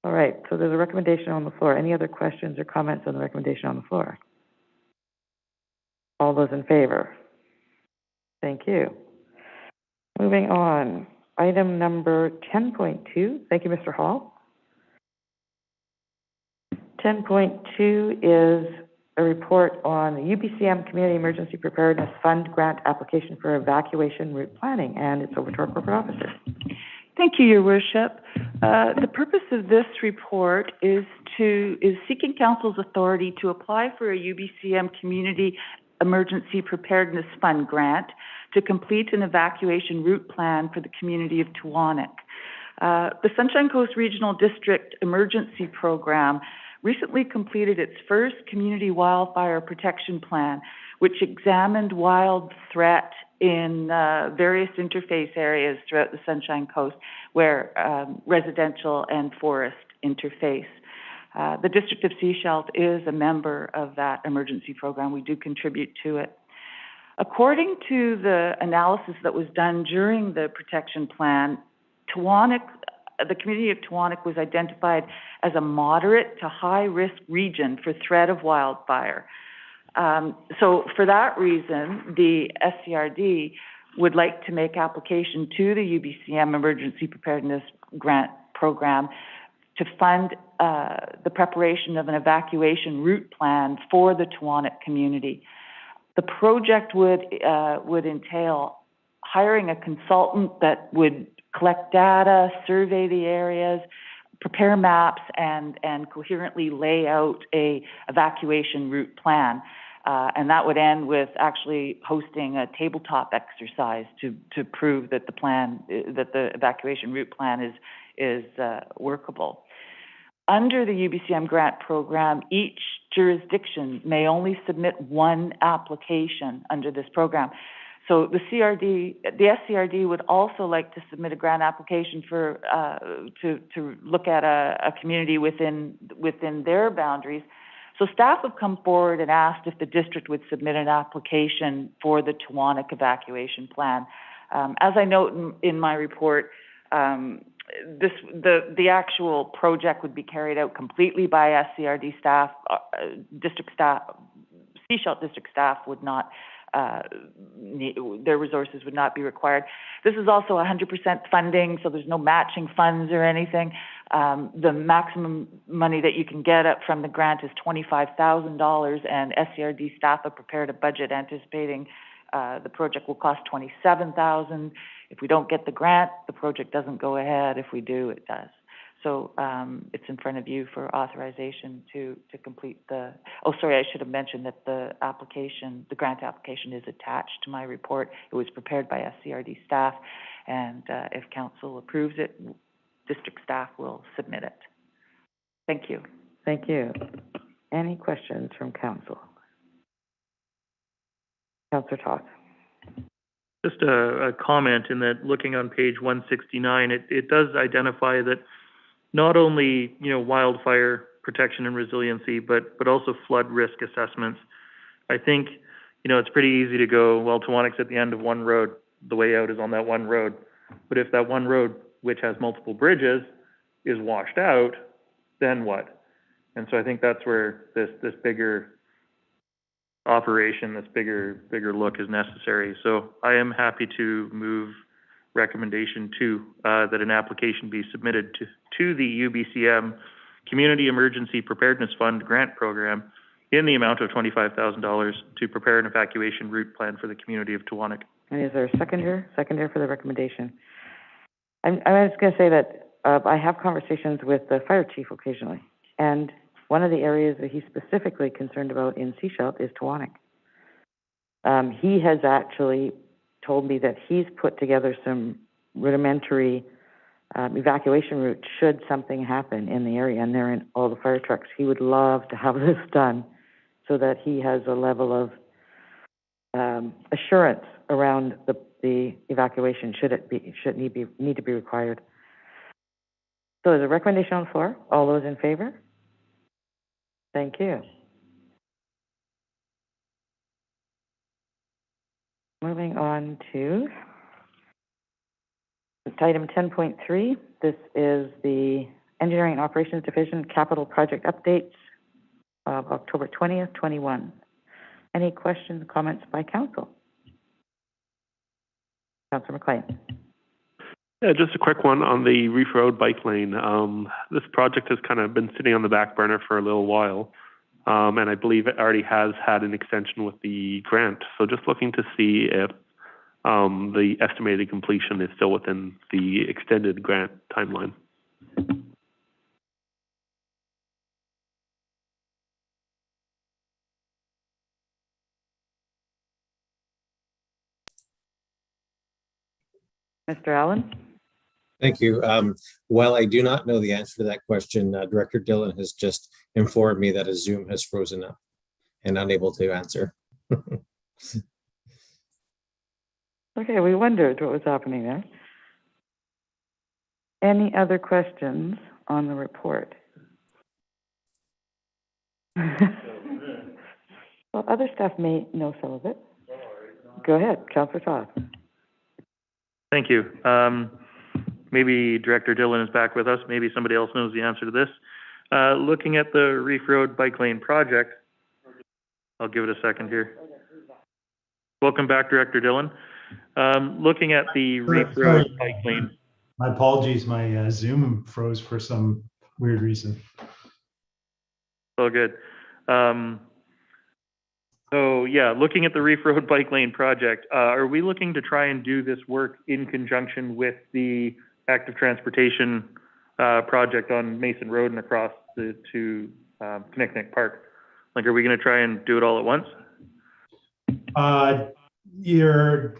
All right, so there's a recommendation on the floor. Any other questions or comments on the recommendation on the floor? All those in favor? Thank you. Moving on, item number 10.2. Thank you, Mr. Hall. 10.2 is a report on the UBCM Community Emergency Preparedness Fund grant application for evacuation route planning, and it's over to our corporate officer. Thank you, Your Worship. The purpose of this report is seeking Council's authority to apply for a UBCM Community Emergency Preparedness Fund grant to complete an evacuation route plan for the community of Tuwanik. The Sunshine Coast Regional District Emergency Program recently completed its first community wildfire protection plan, which examined wild threat in various interface areas throughout the Sunshine Coast where residential and forest interface. The District of Seashell is a member of that emergency program. We do contribute to it. According to the analysis that was done during the protection plan, the community of Tuwanik was identified as a moderate to high-risk region for threat of wildfire. So for that reason, the SCRD would like to make application to the UBCM Emergency Preparedness Grant Program to fund the preparation of an evacuation route plan for the Tuwanik community. The project would entail hiring a consultant that would collect data, survey the areas, prepare maps, and coherently lay out a evacuation route plan. And that would end with actually hosting a tabletop exercise to prove that the evacuation route plan is workable. Under the UBCM grant program, each jurisdiction may only submit one application under this program. So the SCRD would also like to submit a grant application for, to look at a community within their boundaries. So staff have come forward and asked if the district would submit an application for the Tewanek evacuation plan. As I note in my report, the actual project would be carried out completely by SCRD staff, district staff. Seashell district staff would not, their resources would not be required. This is also 100% funding, so there's no matching funds or anything. The maximum money that you can get up from the grant is $25,000, and SCRD staff have prepared a budget anticipating the project will cost $27,000. If we don't get the grant, the project doesn't go ahead. If we do, it does. So it's in front of you for authorization to complete the, oh, sorry, I should have mentioned that the application, the grant application is attached to my report. It was prepared by SCRD staff, and if council approves it, district staff will submit it. Thank you. Thank you. Any questions from council? Councillor Toth. Just a comment in that looking on page 169, it does identify that not only, wildfire protection and resiliency, but also flood risk assessments. I think, it's pretty easy to go, well, Tewanek's at the end of one road, the way out is on that one road. But if that one road, which has multiple bridges, is washed out, then what? And so I think that's where this bigger operation, this bigger look is necessary. So I am happy to move recommendation 2, that an application be submitted to the UBCM Community Emergency Preparedness Fund grant program in the amount of $25,000 to prepare an evacuation route plan for the community of Tewanek. And is there a seconder? Seconder for the recommendation. I was going to say that I have conversations with the fire chief occasionally, and one of the areas that he's specifically concerned about in Seashell is Tewanek. He has actually told me that he's put together some rudimentary evacuation routes should something happen in the area, and they're in all the fire trucks. He would love to have this done so that he has a level of assurance around the evacuation should need to be required. So there's a recommendation on the floor. All those in favor? Thank you. Moving on to item 10.3. This is the Engineering and Operations Division Capital Project Updates of October 20th, 21. Any questions, comments by council? Councillor McLean. Yeah, just a quick one on the Reef Road bike lane. This project has kind of been sitting on the back burner for a little while, and I believe it already has had an extension with the grant. So just looking to see if the estimated completion is still within the extended grant timeline. Mr. Allen? Thank you. While I do not know the answer to that question, Director Dillon has just informed me that his Zoom has frozen up and unable to answer. Okay, we wondered what was happening there. Any other questions on the report? Well, other staff may know some of it. Go ahead, Councillor Toth. Thank you. Maybe Director Dillon is back with us. Maybe somebody else knows the answer to this. Looking at the Reef Road bike lane project, I'll give it a second here. Welcome back, Director Dillon. Looking at the Reef Road bike lane. My apologies, my Zoom froze for some weird reason. All good. So yeah, looking at the Reef Road bike lane project, are we looking to try and do this work in conjunction with the active transportation project on Mason Road and across to Connecticut Park? Like, are we going to try and do it all at once? Your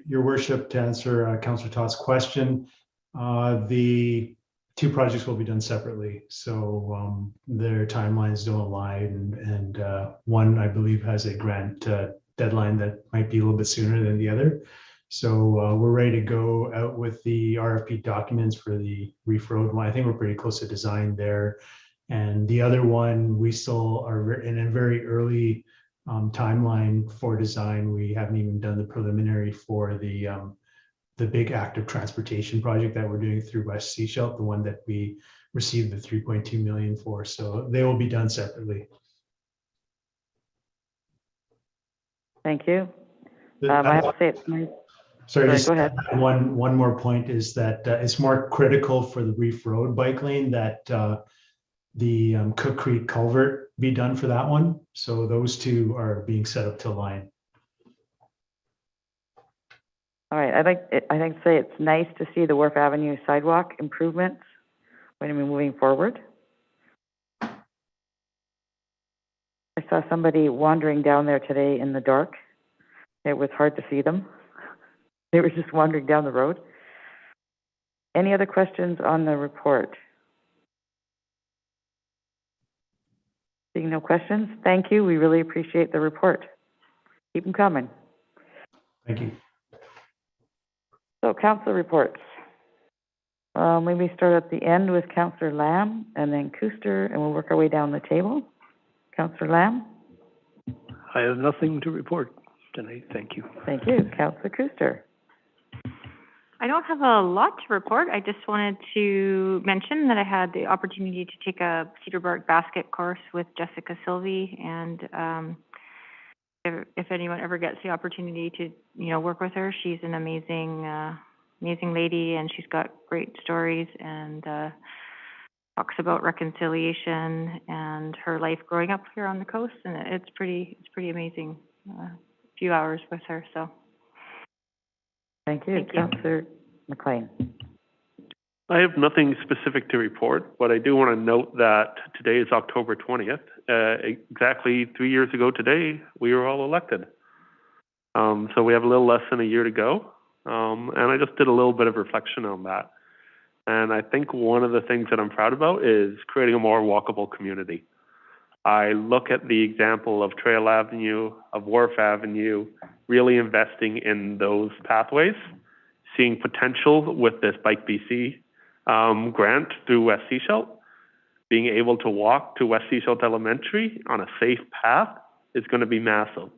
worship, to answer Councillor Todd's question, the two projects will be done separately. So their timelines don't align, and one, I believe, has a grant deadline that might be a little bit sooner than the other. So we're ready to go out with the RFP documents for the Reef Road one. I think we're pretty close to design there. And the other one, we still are in a very early timeline for design. We haven't even done the preliminary for the big active transportation project that we're doing through West Seashell, the one that we received the 3.2 million for. So they will be done separately. Thank you. I have to say it's nice. Sorry, Sorry, just go ahead. one more point is that it's more critical for the Reef Road bike lane that the Cook Creek culvert be done for that one. So those two are being set up to align. All right, I think to say it's nice to see the Wharf Avenue sidewalk improvements when we're moving forward. I saw somebody wandering down there today in the dark. It was hard to see them. They were just wandering down the road. Any other questions on the report? Seeing no questions, thank you. We really appreciate the report. Keep them coming. Thank you. So council reports. Maybe start at the end with Councillor Lamb and then Kuster, and we'll work our way down the table. Councillor Lamb? I have nothing to report tonight. Thank you. Thank you. Councillor Kuster? I don't have a lot to report. I just wanted to mention that I had the opportunity to take a cedar bark basket course with Jessica Sylvie, and if anyone ever gets the opportunity to, work with her, she's an amazing lady, and she's got great stories, and talks about reconciliation and her life growing up here on the coast, and it's pretty amazing. A few hours with her, so. Thank you. Councillor McLean. I have nothing specific to report, but I do want to note that today is October 20th. Exactly 3 years ago today, we were all elected. So we have a little less than a year to go. And I just did a little bit of reflection on that. And I think one of the things that I'm proud about is creating a more walkable community. I look at the example of Trail Avenue, of Wharf Avenue, really investing in those pathways, seeing potential with this Bike BC grant through West Seashell. Being able to walk to West Seashell Elementary on a safe path is going to be massive.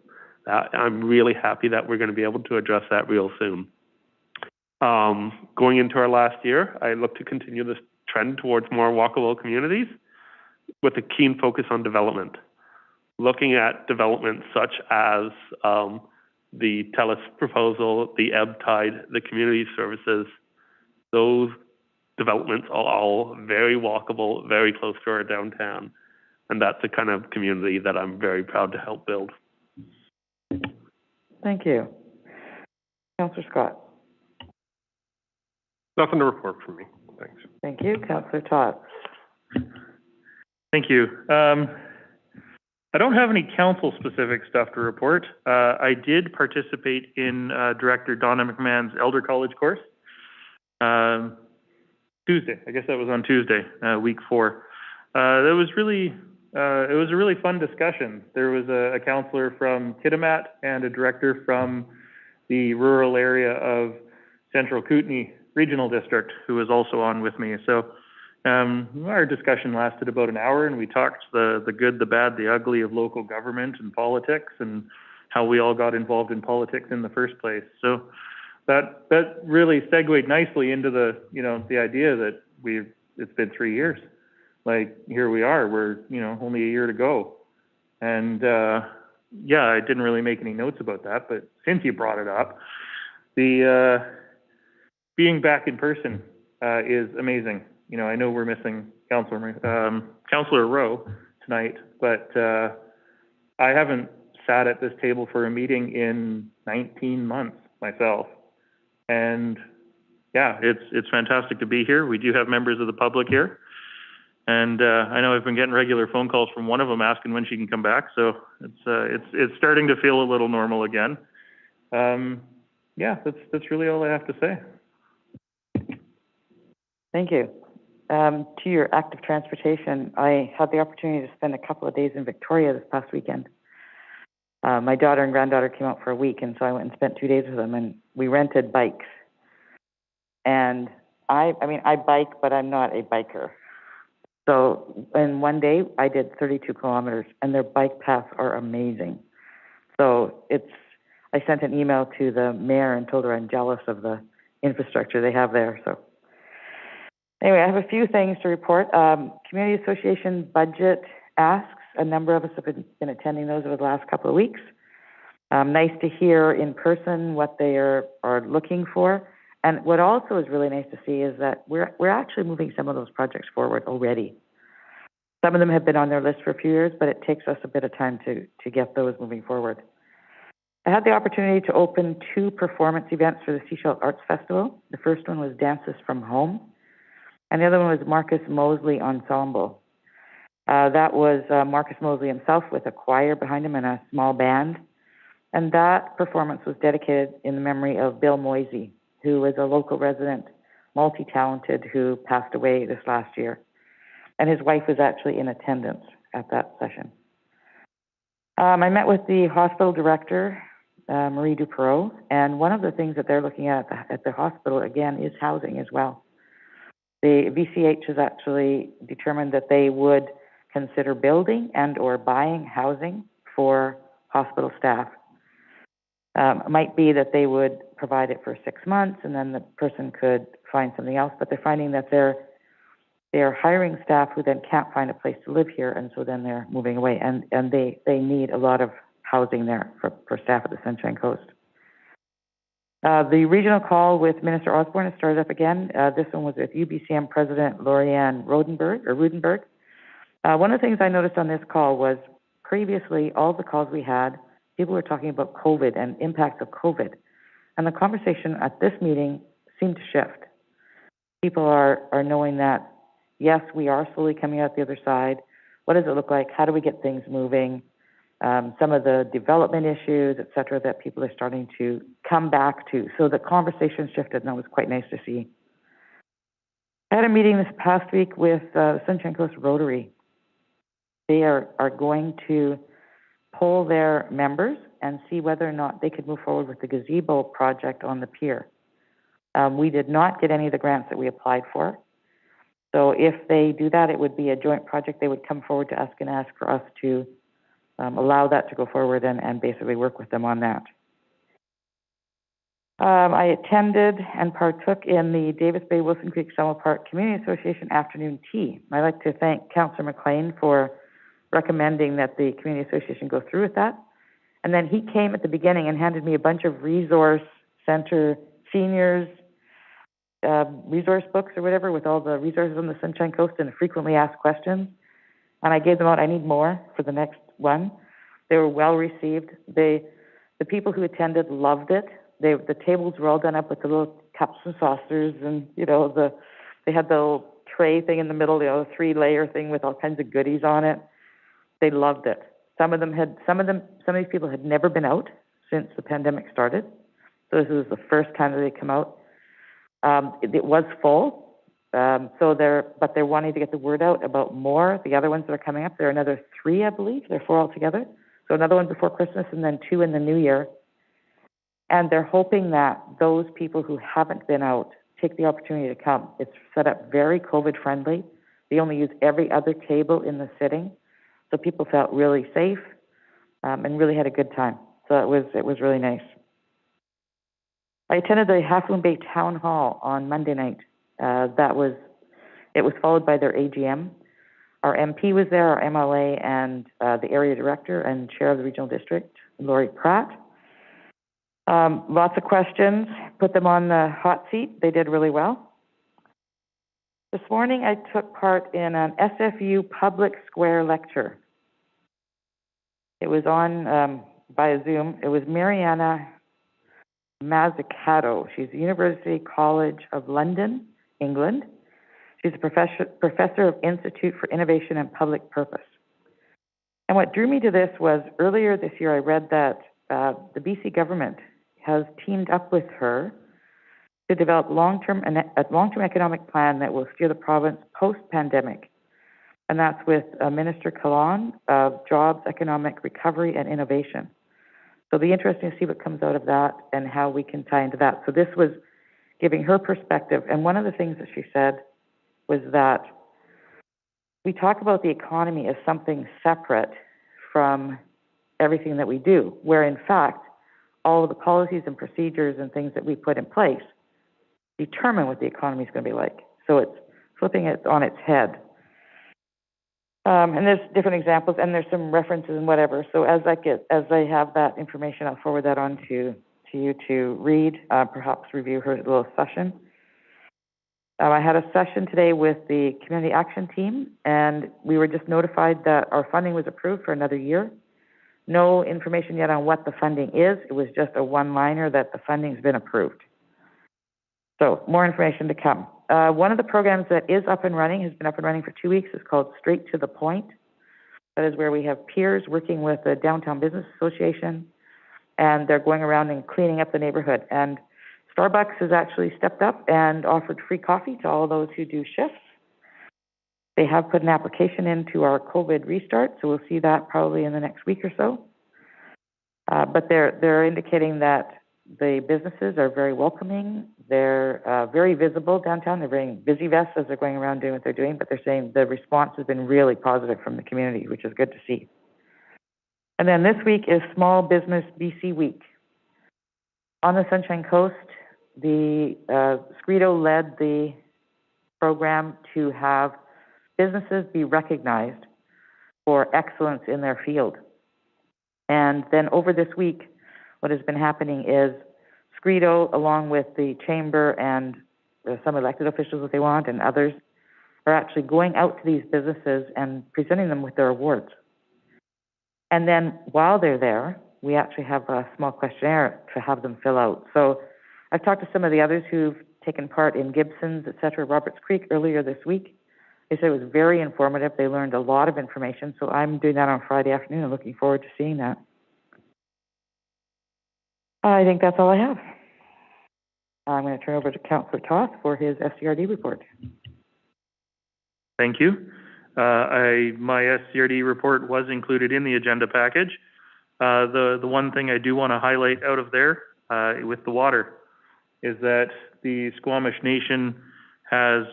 I'm really happy that we're going to be able to address that real soon. Going into our last year, I look to continue this trend towards more walkable communities with a keen focus on development. Looking at development such as the TELUS proposal, the ebb tide, the community services, those developments are all very walkable, very close to our downtown. And that's the kind of community that I'm very proud to help build. Thank you. Councillor Scott? Nothing to report from me. Thanks. Thank you. Councillor Todd? Thank you. I don't have any council-specific stuff to report. I did participate in Director Donna McMahon's Elder College course. Tuesday, I guess that was on Tuesday, week 4. That was really, it was a really fun discussion. There was a counselor from Kitimat and a director from the rural area of Central Kootenay Regional District who was also on with me. So our discussion lasted about an hour, and we talked the good, the bad, the ugly of local government and politics, and how we all got involved in politics in the first place. So that really segued nicely into the idea that it's been 3 years. Like, here we are, we're, only a year to go. And I didn't really make any notes about that, but since you brought it up, the being back in person is amazing. I know we're missing Councillor Rowe tonight, but I haven't sat at this table for a meeting in 19 months myself. And yeah, it's fantastic to be here. We do have members of the public here. And I know I've been getting regular phone calls from one of them asking when she can come back. So it's starting to feel a little normal again. That's really all I have to say. Thank you. To your active transportation, I had the opportunity to spend a couple of days in Victoria this past weekend. My daughter and granddaughter came out for a week, and so I went and spent 2 days with them, and we rented bikes. And I mean, I bike, but I'm not a biker. So in one day, I did 32 kilometers, and their bike paths are amazing. So I sent an email to the mayor and told her I'm jealous of the infrastructure they have there. So anyway, I have a few things to report. Community Association budget asks. A number of us have been attending those over the last couple of weeks. Nice to hear in person what they are looking for. And what also is really nice to see is that we're actually moving some of those projects forward already. Some of them have been on their list for a few years, but it takes us a bit of time to get those moving forward. I had the opportunity to open 2 performance events for the Seashell Arts Festival. The first one was Dances from Home, and the other one was Marcus Mosley Ensemble. That was Marcus Mosley himself with a choir behind him and a small band. And that performance was dedicated in the memory of Bill Moisey, who was a local resident, multi-talented, who passed away this last year. And his wife was actually in attendance at that session. I met with the hospital director, Marie Dupereau, and one of the things that they're looking at the hospital, again, is housing as well. The VCH has actually determined that they would consider building and or buying housing for hospital staff. It might be that they would provide it for 6 months and then the person could find something else, but they're finding that they're hiring staff who then can't find a place to live here, and so then they're moving away, and they need a lot of housing there for staff at the Sunshine Coast. The regional call with Minister Osborne has started up again. This one was with UBCM President Lorianne Rudenberg. One of the things I noticed on this call was previously all the calls we had, people were talking about COVID and impacts of COVID. And the conversation at this meeting seemed to shift. People are knowing that, yes, we are slowly coming out the other side. What does it look like? How do we get things moving? Some of the development issues, et cetera, that people are starting to come back to. So the conversation shifted, and that was quite nice to see. I had a meeting this past week with Sunshine Coast Rotary. They are going to poll their members and see whether or not they could move forward with the gazebo project on the pier. We did not get any of the grants that we applied for. So if they do that, it would be a joint project. They would come forward to us and ask for us to allow that to go forward and basically work with them on that. I attended and partook in the Davis Bay Wilson Creek Summer Park Community Association afternoon tea. I'd like to thank Councillor McLean for recommending that the Community Association go through with that. And then he came at the beginning and handed me a bunch of resource center seniors resource books or whatever with all the resources on the Sunshine Coast and frequently asked questions. And I gave them out. I need more for the next one. They were well received. The people who attended loved it. The tables were all done up with the little cups and saucers, and they had the little tray thing in the middle, the 3-layer thing with all kinds of goodies on it. They loved it. Some of these people had never been out since the pandemic started. So this was the first time that they come out. It was full. But they're wanting to get the word out about more. The other ones that are coming up, there are another 3, I believe. There are 4 altogether. So another one before Christmas and then 2 in the new year. And they're hoping that those people who haven't been out take the opportunity to come. It's set up very COVID friendly. They only use every other table in the sitting. So people felt really safe and really had a good time. So it was really nice. I attended the Half Moon Bay Town Hall on Monday night. It was followed by their AGM. Our MP was there, our MLA, and the area director and chair of the regional district, Lori Pratt. Lots of questions, put them on the hot seat. They did really well. This morning I took part in an SFU Public Square lecture. It was on by Zoom. It was Mariana Mazzucato. She's the University College of London, England. She's a professor of Institute for Innovation and Public Purpose. And what drew me to this was earlier this year I read that the BC government has teamed up with her to develop a long-term economic plan that will steer the province post-pandemic. And that's with Minister Kahlon of Jobs, Economic Recovery and Innovation. So it'll be interesting to see what comes out of that and how we can tie into that. So this was giving her perspective. And one of the things that she said was that we talk about the economy as something separate from everything that we do, where in fact, all of the policies and procedures and things that we put in place determine what the economy is going to be like. So it's flipping it on its head. And there's different examples, and there's some references and whatever. So as I have that information, I'll forward that on to you to read, perhaps review her little session. I had a session today with the Community Action Team, and we were just notified that our funding was approved for another year. No information yet on what the funding is. It was just a one-liner that the funding's been approved. So more information to come. One of the programs that is up and running, has been up and running for 2 weeks, is called Straight to the Point. That is where we have peers working with the Downtown Business Association, and they're going around and cleaning up the neighborhood. And Starbucks has actually stepped up and offered free coffee to all those who do shifts. They have put an application into our COVID restart, so we'll see that probably in the next week or so. But they're indicating that the businesses are very welcoming. They're very visible downtown. They're wearing busy vests as they're going around doing what they're doing, but they're saying the response has been really positive from the community, which is good to see. And then this week is Small Business BC Week. On the Sunshine Coast, the Scredo led the program to have businesses be recognized for excellence in their field. And then over this week, what has been happening is Scredo, along with the Chamber and some elected officials if they want, and others, are actually going out to these businesses and presenting them with their awards. And then while they're there, we actually have a small questionnaire to have them fill out. So I've talked to some of the others who've taken part in Gibson's, et cetera, Roberts Creek earlier this week. They said it was very informative. They learned a lot of information. So I'm doing that on Friday afternoon and looking forward to seeing that. I think that's all I have. I'm going to turn over to Councillor Toth for his SCRD report. Thank you. My SCRD report was included in the agenda package. The one thing I do want to highlight out of there with the water is that the Squamish Nation has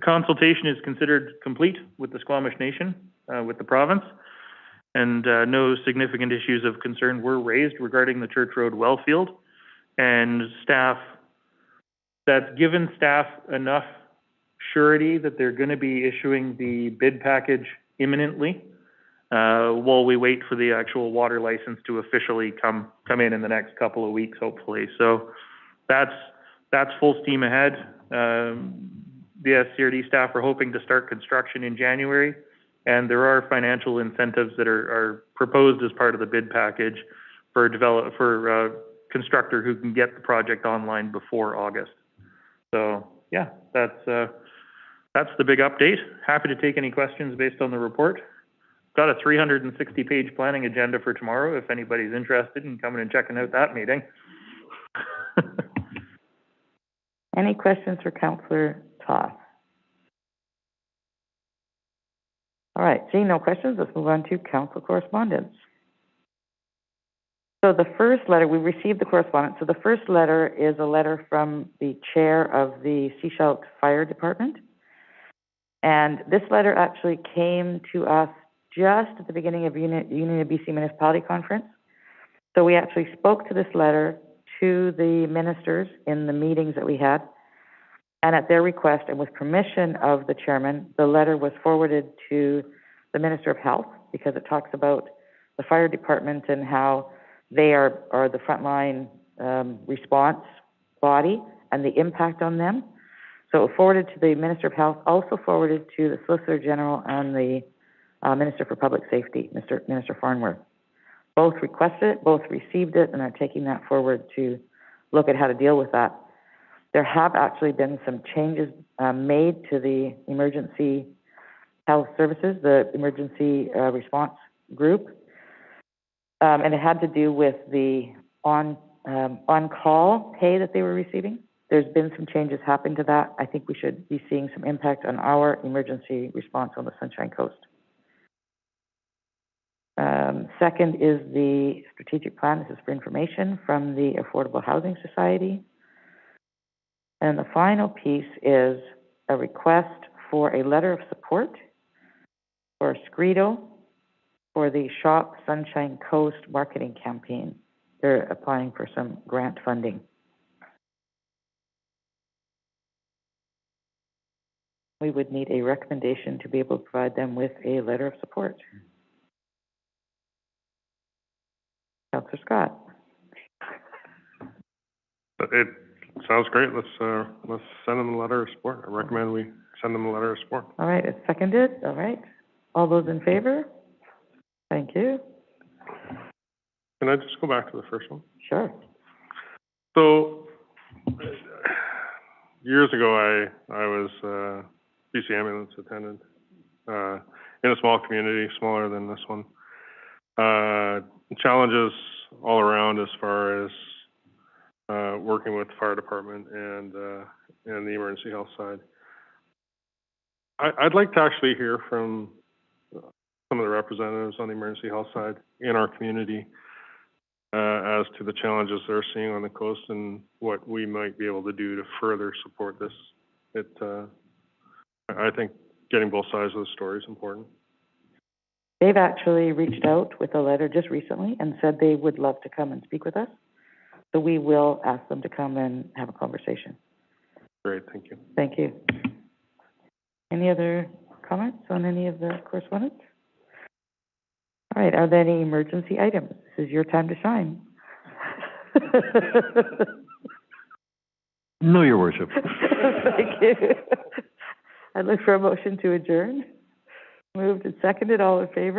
consultation is considered complete with the Squamish Nation, with the province, and no significant issues of concern were raised regarding the Church Road well field, and that's given staff enough surety that they're going to be issuing the bid package imminently while we wait for the actual water license to officially come in the next couple of weeks, hopefully. So that's full steam ahead. The SCRD staff are hoping to start construction in January, and there are financial incentives that are proposed as part of the bid package for constructor who can get the project online before August. So yeah, that's the big update. Happy to take any questions based on the report. Got a 360-page planning agenda for tomorrow if anybody's interested in coming and checking out that meeting. Any questions for Councillor Toth? All right, seeing no questions, let's move on to council correspondence. So the first letter, we received the correspondence. So the first letter is a letter from the chair of the Seashell Fire Department. And this letter actually came to us just at the beginning of Union of BC Municipality Conference. So we actually spoke to this letter to the ministers in the meetings that we had. And at their request and with permission of the chairman, the letter was forwarded to the Minister of Health because it talks about the fire department and how they are the frontline response body and the impact on them. So it forwarded to the Minister of Health, also forwarded to the Solicitor General and the Minister for Public Safety, Minister Farnworth. Both requested it, both received it, and are taking that forward to look at how to deal with that. There have actually been some changes made to the emergency health services, the emergency response group, and it had to do with the On-call pay that they were receiving. There's been some changes happen to that. I think we should be seeing some impact on our emergency response on the Sunshine Coast. Second is the strategic plan. This is for information from the Affordable Housing Society. And the final piece is a request for a letter of support for Scredo for the Shop Sunshine Coast marketing campaign. They're applying for some grant funding. We would need a recommendation to be able to provide them with a letter of support. Councillor Scott. It sounds great. Let's send them a letter of support. I recommend we send them a letter of support. All right, it's seconded. All right. All those in favor? Thank you. Can I just go back to the first one? Sure. So, years ago, I was BC ambulance attendant in a small community, smaller than this one. Challenges all around as far as working with the fire department and the emergency health side. I'd like to actually hear from some of the representatives on the emergency health side in our community as to the challenges they're seeing on the coast and what we might be able to do to further support this. I think getting both sides of the story is important. They've actually reached out with a letter just recently and said they would love to come and speak with us. So we will ask them to come and have a conversation. Great, thank you. Thank you. Any other comments on any of the correspondence? All right, are there any emergency items? This is your time to shine. No, Your Worship. Thank you. I'd look for a motion to adjourn. Moved and seconded, all in favor?